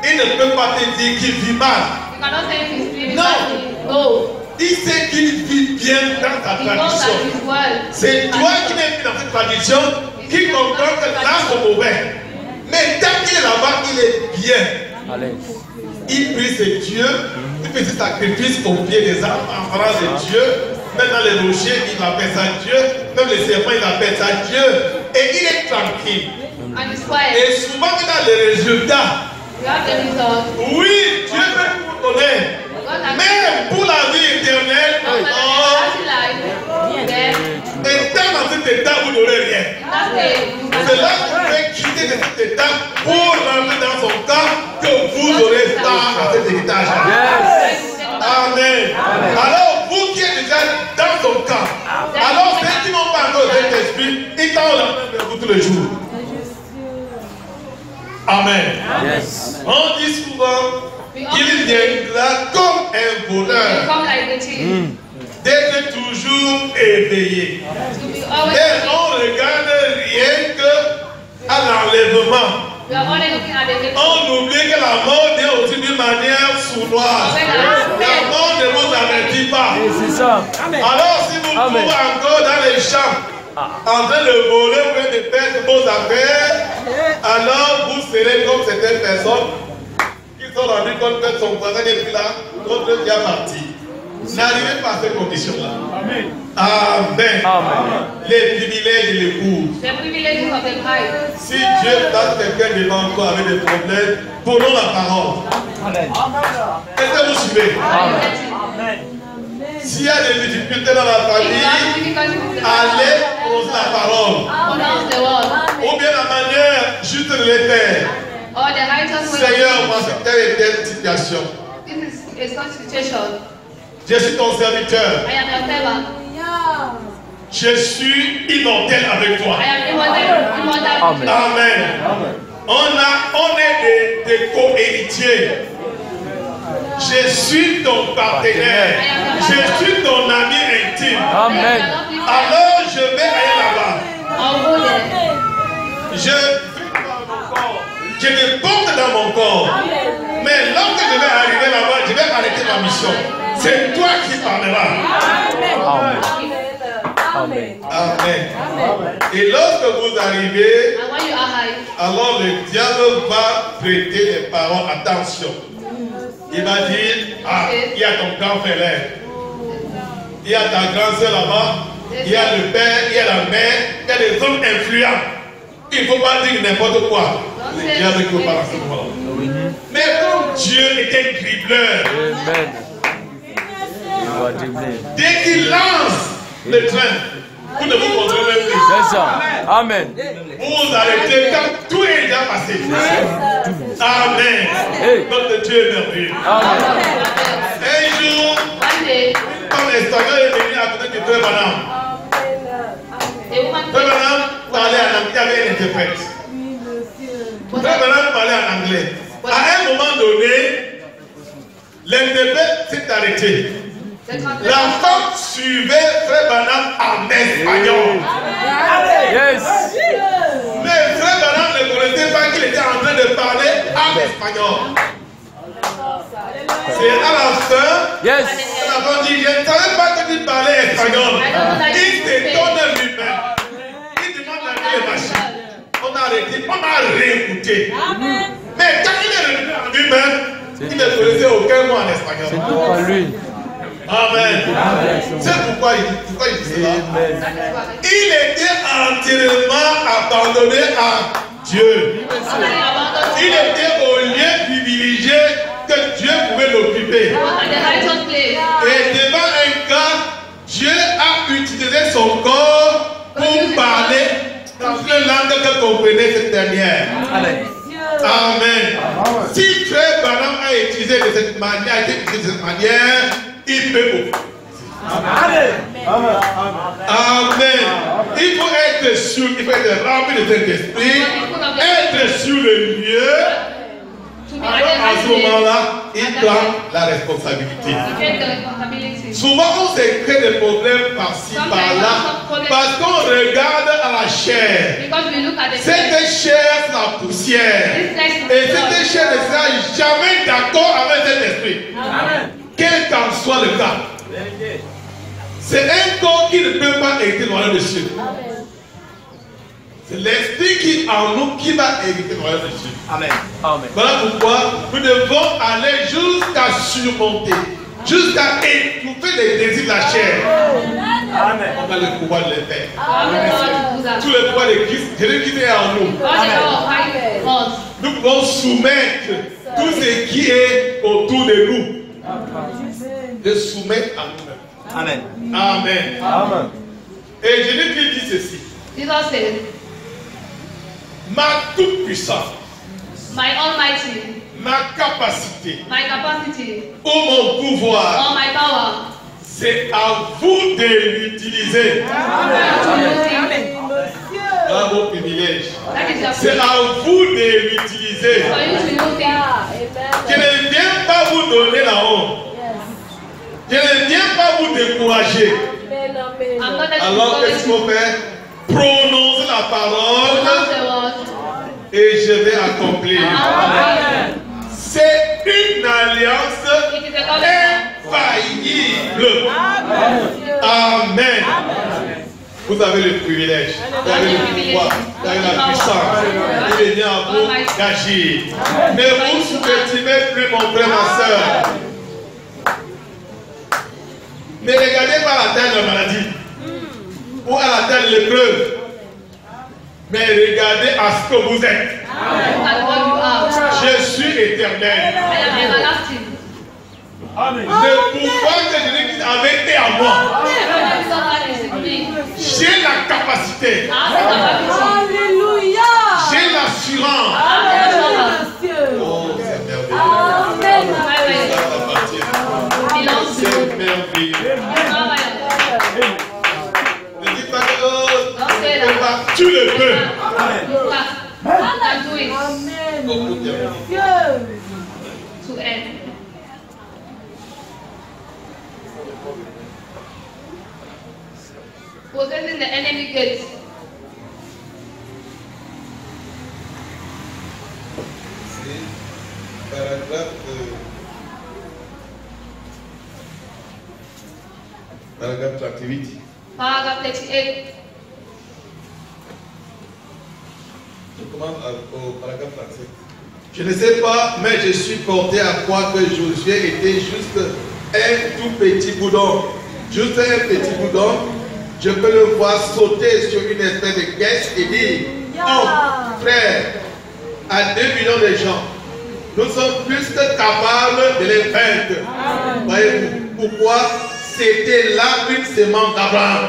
Il ne peut pas te dire qu'il vit mal. You cannot say he's living No. badly. No. Il sait qu'il vit bien dans sa He knows tradition. that he's well. C'est toi qui n'es plus dans cette tradition qui comprend que là c'est mauvais. Mais tant qu'il est là-bas, il est bien. Allez. Il prie ses dieux, il fait ses sacrifices au pied des arbres, en parlant de Dieu. Même dans les rochers, il appelle ça Dieu. Même les serpents, il appelle ça Dieu. Et il est tranquille. And he's quiet. Et souvent, il a les résultats. You have the result. Oui, Dieu peut vous donner. God has Mais pour la vie éternelle, for the oh, everlasting life. Then, et tant dans cet état, vous n'aurez rien. in that day, you C'est là will que vous pouvez quitter de cet état pour rentrer dans son cas que vous aurez part à cet héritage. Yes. Amen. Alors, vous qui êtes déjà dans son cas, alors ceux qui n'ont pas encore cet esprit, ils tendent la main vers vous tous les jours. Amen. Yes. On dit souvent qu'il viendra comme un you voleur, come like a thief. d'être toujours éveillé. To be always Et on ne regarde rien que à l'enlèvement. we are only looking at the victim. On oublie que la mort vient aussi d'une manière sournoise. La mort ne vous avertit pas. Et c'est ça. Alors si vous vous Amen. trouvez encore dans les champs, en train de voler ou de perdre vos affaires, alors vous serez comme certaines personnes qui sont rendues compte que son voisin n'est plus là, l'autre est parti. N'arrivez pas à ces conditions-là. Amen. Amen. Les privilèges et les cours. The privileges of the bride. Si Dieu place quelqu'un devant toi avec des problèmes, prenons la parole. Est-ce que vous suivez? S'il y a des difficultés dans la If you famille, have difficulty with the allez poser la parole. pronounce the word. Ou bien la manière juste de les faire. Or the righteous way. Seigneur, moi c'est telle et telle situation. This is a such situation. Je suis ton serviteur. I am your servant. Je suis immortel avec toi. I am immortal. Amen. Amen. On est des co-héritiers. Je suis ton partenaire. Je suis ton ami intime. Amen. Alors je vais aller là-bas. I'll go there. Je me porte dans mon corps. Mais lorsque je vais arriver là-bas, je vais arrêter ma mission. C'est toi qui parleras. Amen. Amen. Et lorsque vous arrivez, And when you arrive, alors le diable va prêter les parents attention. Il va dire, ah, il y a ton grand frère là. Il y a ta grande soeur là-bas. Il y a le père, il y a la mère, il y a des hommes influents. Il ne faut pas dire n'importe quoi. Le diable qui parle à ce moment-là. Mais comme Dieu est un dribbleur, Amen. Il va dribbler. dès qu'il lance le train, vous ne vous contrôlez même plus. C'est ça. Amen. Vous arrêtez quand tout est déjà passé. Amen. Hey. Notre Dieu est merveilleux. Amen. Un jour, one day, quand l'espagnol est venu à côté de Frère Branham, a woman Frère Branham parlait en anglais, il y avait un interprète. Frère Branham parlait en anglais. À un moment donné, l'interprète s'est arrêté. La femme suivait Frère Branham en espagnol. Yes. Mais Frère Branham ne connaissait pas qu'il était en train de parler en espagnol. C'est à la fin, Yes. la femme dit, je ne savais pas que tu parlais espagnol. Il s'étonne lui-même. Il demande la vie machine. On a arrêté, on a réécouté. Mais quand il est revenu en lui-même, il ne connaissait aucun mot en espagnol. C'est tout par lui. Amen. C'est pourquoi il dit cela. Amen. Il était entièrement abandonné à Dieu. Il était au lieu privilégié que Dieu pouvait l'occuper. at the righteous place. Et devant un cas, Dieu a utilisé son corps pour parler dans une langue que comprenait cette dernière. Amen. Amen. Si Frère Branham a utilisé de cette manière, il peut. Amen. Il faut être sûr, il faut être rempli de cet esprit, être sur le lieu. Alors à ce moment-là, il prend la responsabilité. You take the responsibility. Souvent, on se crée des problèmes par-ci, par-là, parce qu'on regarde à la chair. Because we look at the Cette chair, c'est la poussière. Et cette chair ne sera jamais d'accord avec cet esprit. Quel qu'en soit le cas. C'est un corps qui ne peut pas hériter le royaume de Dieu. C'est l'esprit qui en nous qui va hériter le royaume de Dieu. Amen. Amen. Voilà pourquoi nous devons aller jusqu'à surmonter, jusqu'à étouffer les désirs de la chair. Amen. On a le pouvoir de les faire. God Tout le pouvoir de Christ, Jésus-Christ est en nous. is our high boss. Nous pouvons soumettre tout ce qui est autour de nous. De soumettre à nous-mêmes. Amen. Amen. Amen. Et Jésus-Christ dit ceci. Jesus said, Ma toute puissance, my almighty, ma capacité my capacity, ou mon pouvoir, or my power, c'est à vous de l'utiliser. Dans vos privilèges. that is your C'est privilege. à vous de l'utiliser. For you to know things. Je ne viens pas vous donner la honte. Je ne viens pas vous décourager. I'm not that Alors qu'est-ce qu'il you faut faire? Prononcer la parole pronounce the word. et je vais accomplir. Amen. C'est une alliance It is a covenant. infaillible. Amen. Vous avez le privilège, vous avez le pouvoir, vous avez la puissance. Il est bien à vous d'agir. Ne vous sous-estimez plus, mon frère, ma soeur. Ne regardez pas la taille de la maladie ou à la taille de l'épreuve, mais regardez à ce que vous êtes. Look at what you are. Je suis éternel. I am everlasting. Le pouvoir que Jésus avait été à moi, Everybody saw that is in me. j'ai la capacité, I have the capacity. j'ai l'assurance. I have the assurance. Oh, c'est merveilleux. My Ça way t'appartient. belongs to you. C'est merveilleux. It's not my own. Ne dis pas que oh, Don't say tu peux that. pas. Tu le peux. You can do it Oh, pour terminer. to end. possessing the enemy gates. Paragraphe 38. Paragraph 38. Je commence au paragraphe 37. Je ne sais pas, mais je suis porté à croire que Josué était juste un tout petit boudon. Juste un petit boudon. Je peux le voir sauter sur une espèce de caisse et dire, oh frère, à 2 millions de gens, nous sommes plus que capables de les vaincre. Voyez-vous pourquoi? C'était là une semence d'Abraham.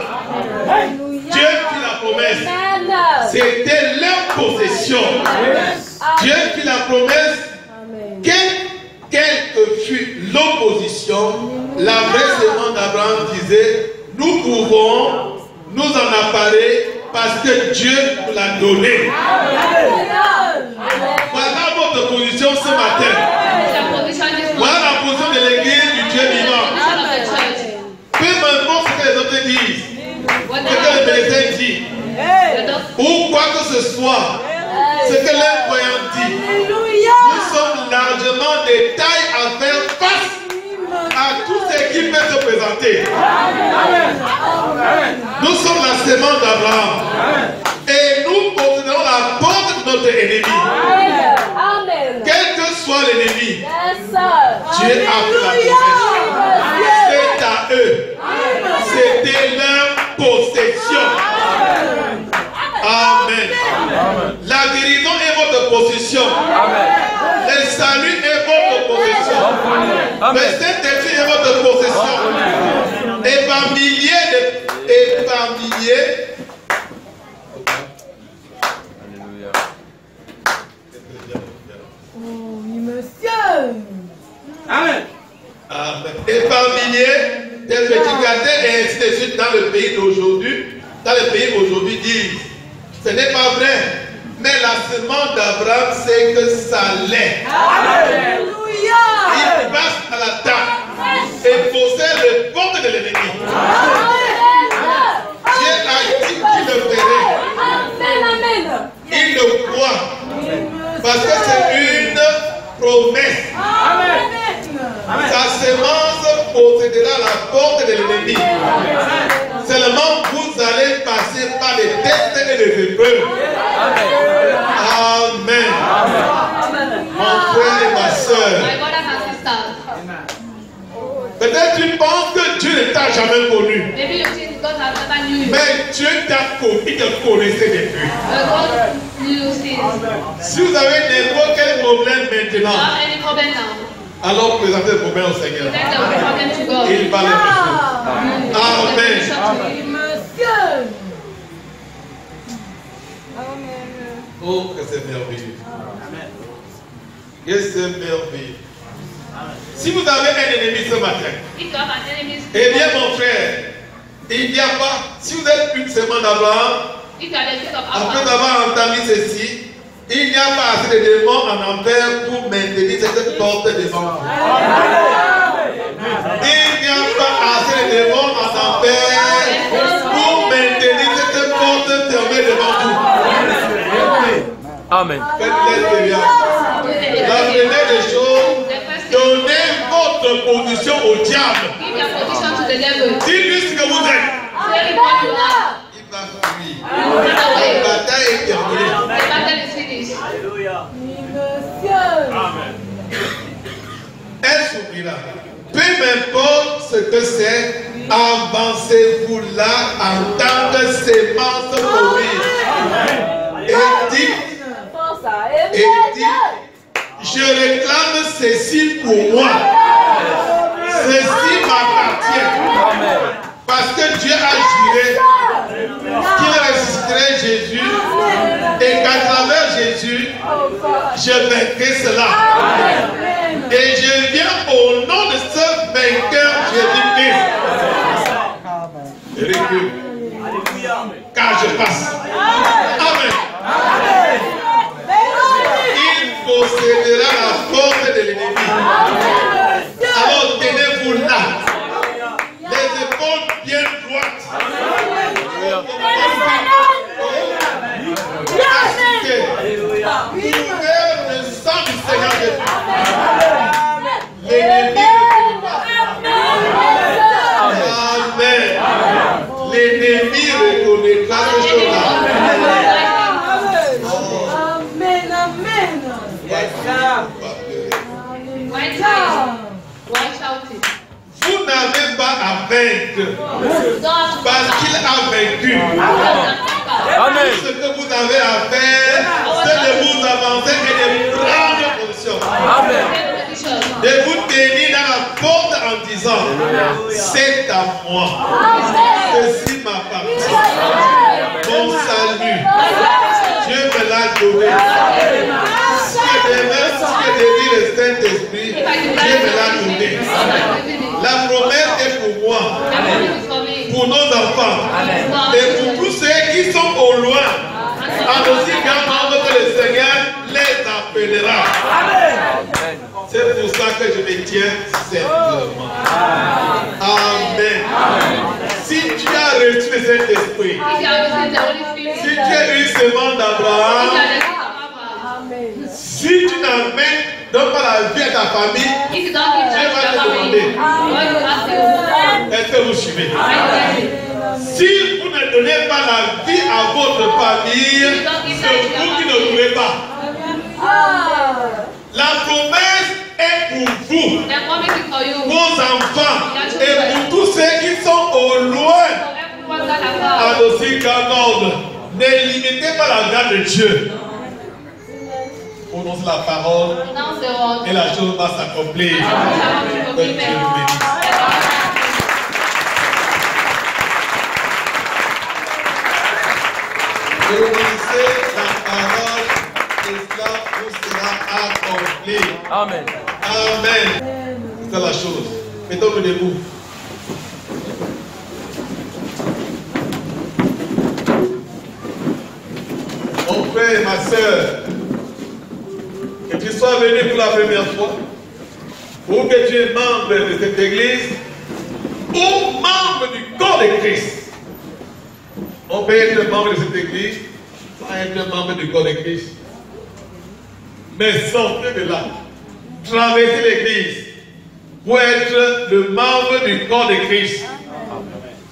Dieu fit la promesse. C'était leur possession. Dieu fit la promesse. Quelle que fût l'opposition, la vraie semence d'Abraham disait, nous pouvons nous en apparer parce que Dieu nous l'a donné. Voilà votre position ce matin. Voilà la position de l'église du Dieu vivant. Peu importe ce que les autres disent, ce que le médecin dit, ou quoi que ce soit, ce que les croyants disent, nous sommes largement des tailles à faire face à tout ce qui peut se présenter. Nous sommes la semence d'Abraham et nous possédons la porte de notre ennemi. Quel que soit l'ennemi, Dieu a fait la promesse. C'est à eux. C'était leur possession. Amen. La guérison est votre possession. Le salut est votre possession. Le Saint-Esprit est votre possession. Et par milliers, Amen. Et par milliers, des petits gâtés et ainsi de suite dans le pays d'aujourd'hui, disent, ce n'est pas vrai, mais la semence d'Abraham, c'est que ça l'est. Il passe à la table et possède les portes de l'ennemi. Dieu a dit qu'il le ferait. Il le croit. Parce que c'est une promesse. Sa semence possédera la porte de l'ennemi. Seulement vous allez passer par les tests et les épreuves. Amen. Mon frère et ma soeur. Peut-être tu penses que Dieu ne t'a jamais connu. Mais Dieu t'a connu, il te connaissait depuis. Si vous avez n'importe quel problème maintenant, alors présentez le problème au Seigneur. Il va le résoudre. Amen. Oh, que c'est merveilleux. Que c'est merveilleux. Si vous avez un ennemi ce matin, eh bien mon frère, il n'y a pas, si vous êtes une semence d'Abraham, après avoir entendu ceci, il n'y a pas assez de démons en enfer pour maintenir cette porte devant vous. Il n'y a pas assez de démons en enfer pour maintenir cette porte fermée devant vous. Amen. Faites-les bien. La première des choses, donnez votre position au diable. Dites-lui ce que vous êtes. Il va fuir. La bataille est terminée. Amen. Elle s'oubliera. Peu m'importe ce que c'est, avancez-vous là en tant que sémence promise. Et dites, je réclame ceci pour moi. Ceci m'appartient. Parce que Dieu a juré qu'il ressusciterait Jésus et qu'à travers Jésus, je vaincrai cela. Et je viens au nom de ce vainqueur Jésus-Christ. Je recule. Car je passe. Amen. Il possédera la porte de l'ennemi. Alors tenez-vous là. Les épaules bien droites. Vous n'avez pas à vaincre parce qu'il a vaincu. Amen. Ce que vous avez à faire, c'est de vous avancer et de prendre position. Amen. De vous tenir dans la porte en disant, c'est à moi. Ceci m'appartient. Mon salut, Dieu me l'a donné. Ce que dit le Saint-Esprit, Dieu me l'a donné. La promesse est pour moi, pour nos enfants et pour tous ceux qui sont au loin, en aussi grand nombre que le Seigneur les appellera. C'est pour ça que je me tiens simplement. Amen. Si tu as reçu le Saint-Esprit, si tu as eu ce monde d'Abraham, si tu n'amènes donc pas la vie à ta famille, Dieu va te demander, est-ce que vous suivez? Si vous ne donnez pas la vie à votre famille, c'est vous qui ne trouvez pas. La promesse est pour vous, vos enfants, et pour tous ceux qui sont au loin. À aussi qu'un ordre, ne limitez pas la grâce de Dieu. Prononce la parole et la chose va s'accomplir. Que Dieu vous bénisse. Obéissez la parole et cela vous sera accompli. Amen. Amen. C'est la chose. Mettons-nous debout. Mon frère et ma soeur, que tu sois venu pour la première fois, ou que tu es membre de cette église, ou membre du corps de Christ. On peut être membre de cette église sans être membre du corps de Christ. Mais sortez de là, traversez l'église pour être le membre du corps de Christ.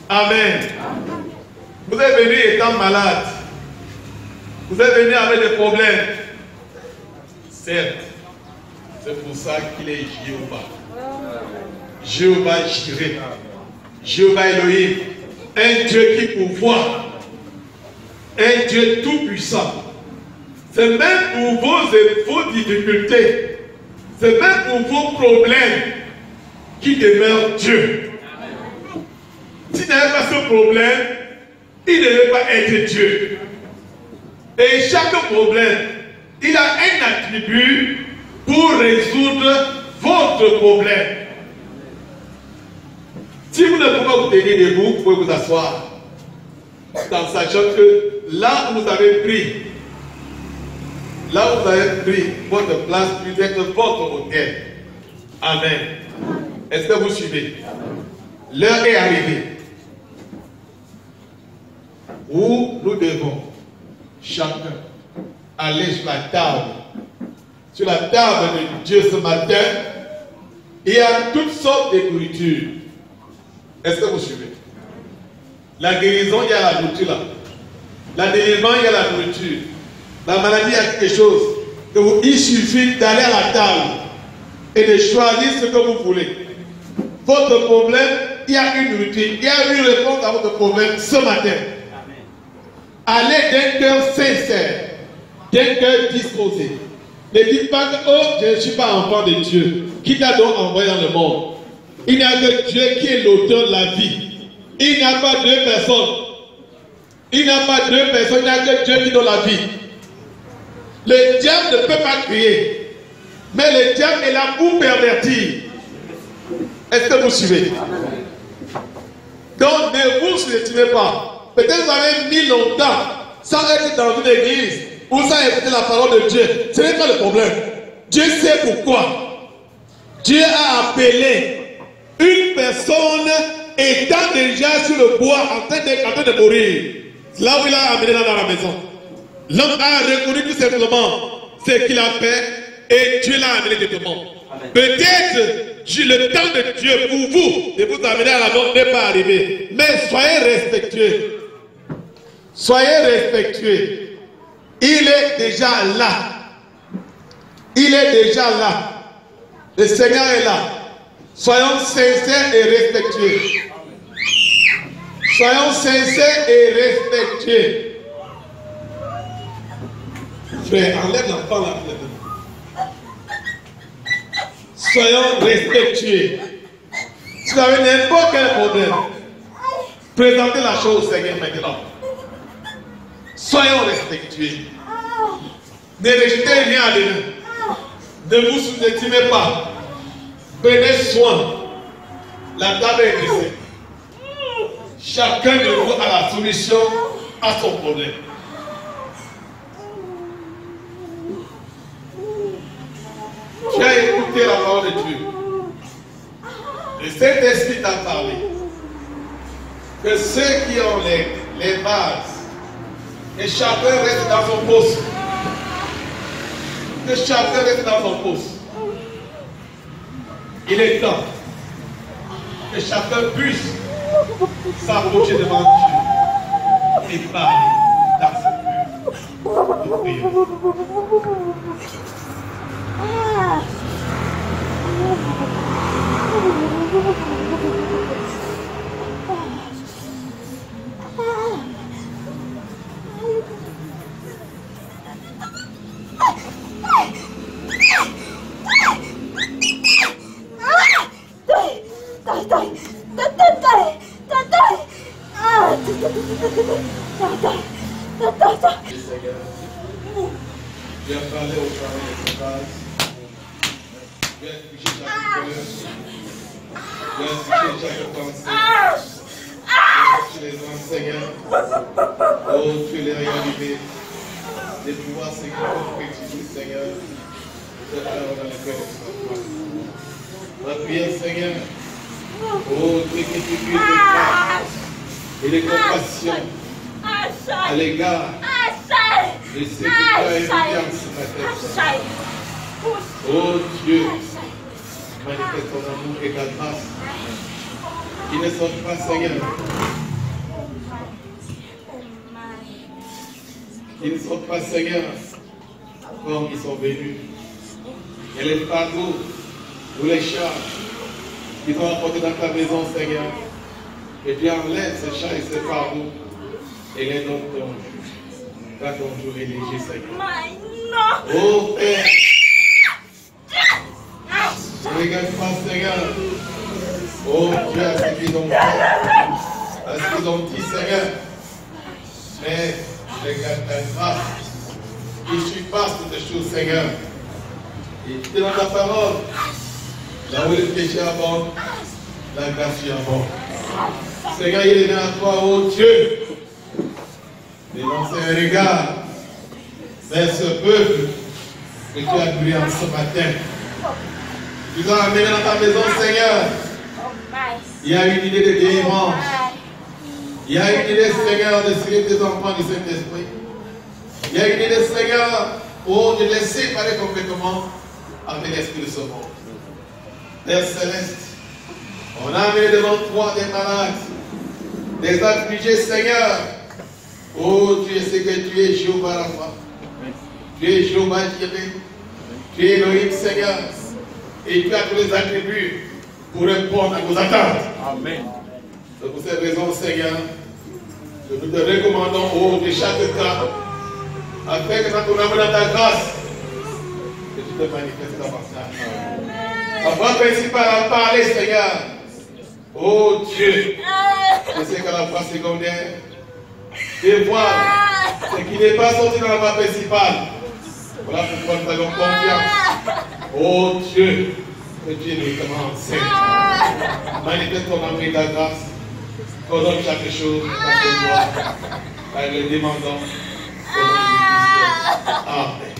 Amen. Vous êtes venu étant malade. Vous êtes venu avec des problèmes. Certes, c'est pour ça qu'il est Jéhovah. Jéhovah Jireh. Jéhovah Elohim. Un Dieu qui pourvoit. Un Dieu tout-puissant. C'est même pour vos difficultés. C'est même pour vos problèmes qui demeure Dieu. S'il n'avait pas ce problème, il ne devait pas être Dieu. Et chaque problème, il a un attribut pour résoudre votre problème. Si vous ne pouvez pas vous tenir debout, vous pouvez vous asseoir. En sachant que là où vous avez pris, votre place peut être votre hôtel. Amen. Est-ce que vous suivez? L'heure est arrivée où nous devons chacun aller sur la table. Sur la table de Dieu ce matin, il y a toutes sortes de nourritures. Est-ce que vous suivez? La guérison, il y a la nourriture là. La délivrance, il y a la nourriture. La maladie, il y a quelque chose. Il suffit d'aller à la table et de choisir ce que vous voulez. Votre problème, il y a une nourriture. Il y a une réponse à votre problème ce matin. Allez d'un cœur sincère, d'un cœur disposé. Ne dites pas que oh, je ne suis pas enfant de Dieu. Qui t'a donc envoyé dans le monde? Il n'y a que Dieu qui est l'auteur de la vie. Il n'y a pas deux personnes. Il n'y a pas deux personnes, il n'y a que Dieu qui donne la vie. Le diable ne peut pas crier. Mais le diable est là pour pervertir. Est-ce que vous suivez? Donc ne vous sous-estimez pas. Peut-être vous avez mis longtemps sans être dans une église ou sans écouter la parole de Dieu. Ce n'est pas le problème. Dieu sait pourquoi. Dieu a appelé une personne étant déjà sur le bois en train de mourir. Là où il a amené dans la maison. L'homme a reconnu tout simplement ce qu'il a fait et Dieu l'a amené directement. Peut-être le temps de Dieu pour vous de vous amener à la mort n'est pas arrivé. Mais soyez respectueux. Soyez respectueux. Il est déjà là. Il est déjà là. Le Seigneur est là. Soyons sincères et respectueux. Soyons sincères et respectueux. Frère, enlève l'enfant là. Soyons respectueux. Si vous avez n'importe quel problème, présentez la chose au Seigneur maintenant. Soyons respectueux. Ne rejetez rien à l'ennemi. Ne vous sous-estimez pas. Prenez soin. La table est dressée. Chacun de vous a la solution à son problème. Tu as écouté la parole de Dieu. Le Saint-Esprit t'a parlé. Que ceux qui ont les bases, que chacun reste dans son poste. Que chacun reste dans son poste. Il est temps que chacun puisse s'approcher devant Dieu et parler dans ce lieu. Viens parler au travers de ce vase. Viens toucher chaque cœur. Viens toucher chaque pensée. Viens toucher les anges, Seigneur. Oh, tu es les réalités. Les pouvoirs, Seigneur, concrétisés, Seigneur. Je t'aime dans le cœur de ce Ma prière, Seigneur. Oh, tu es qui tu es de grâce et de compassion à l'égard de ceux que tu as invités en ce matin. Oh Dieu, manifeste ton amour et ta grâce qui ne sont pas, Seigneur, qui ne sont pas, Seigneur, comme ils sont venus. Et les fardeaux ou les charges qu'ils ont apportés dans ta maison, Seigneur, et tu enlèves ces charges et ces fardeaux et les donnes ton jour. Car ton jour est léger, Seigneur. Oh Père, ne regarde pas, Seigneur. Oh Dieu, à ce qu'ils ont fait, à ce qu'ils ont dit, Seigneur. Mais regarde ta grâce qui surpasse toutes les choses, Seigneur. Et tu es dans ta parole. Là où le péché abonde, la grâce y abonde. Seigneur, il est à toi, oh Dieu, de lancer un regard vers ce peuple que tu as brûlé en ce matin. Tu nous as amené dans ta maison, Seigneur. Il y a une idée de délivrance. Il y a une idée, Seigneur, de suivre tes enfants du Saint-Esprit. Il y a une idée, Seigneur, de les séparer complètement avec l'esprit de ce monde. Père Céleste, on a amené devant toi des malades, des affligés, Seigneur. Oh, tu sais que tu es Jéhovah Rapha. Tu es Jéhovah Jireh. Tu es Elohim, Seigneur. Et tu as tous les attributs pour répondre à nos attentes. Amen. C'est pour cette raison, Seigneur, que nous te recommandons, oh, de chaque cas, afin que quand on amène dans ta grâce, que tu te manifestes davantage. La voix principale à parler, Seigneur. Oh Dieu, je sais qu'à la voix secondaire, de voir ce qui n'est pas sorti dans la voie principale. Voilà pourquoi nous avons confiance. Oh Dieu, que Dieu est vraiment saint. Manifeste ton amour et ta grâce. Coordonne chaque chose dans tes voies. Car nous le demandons. Au nom de Christ. Amen.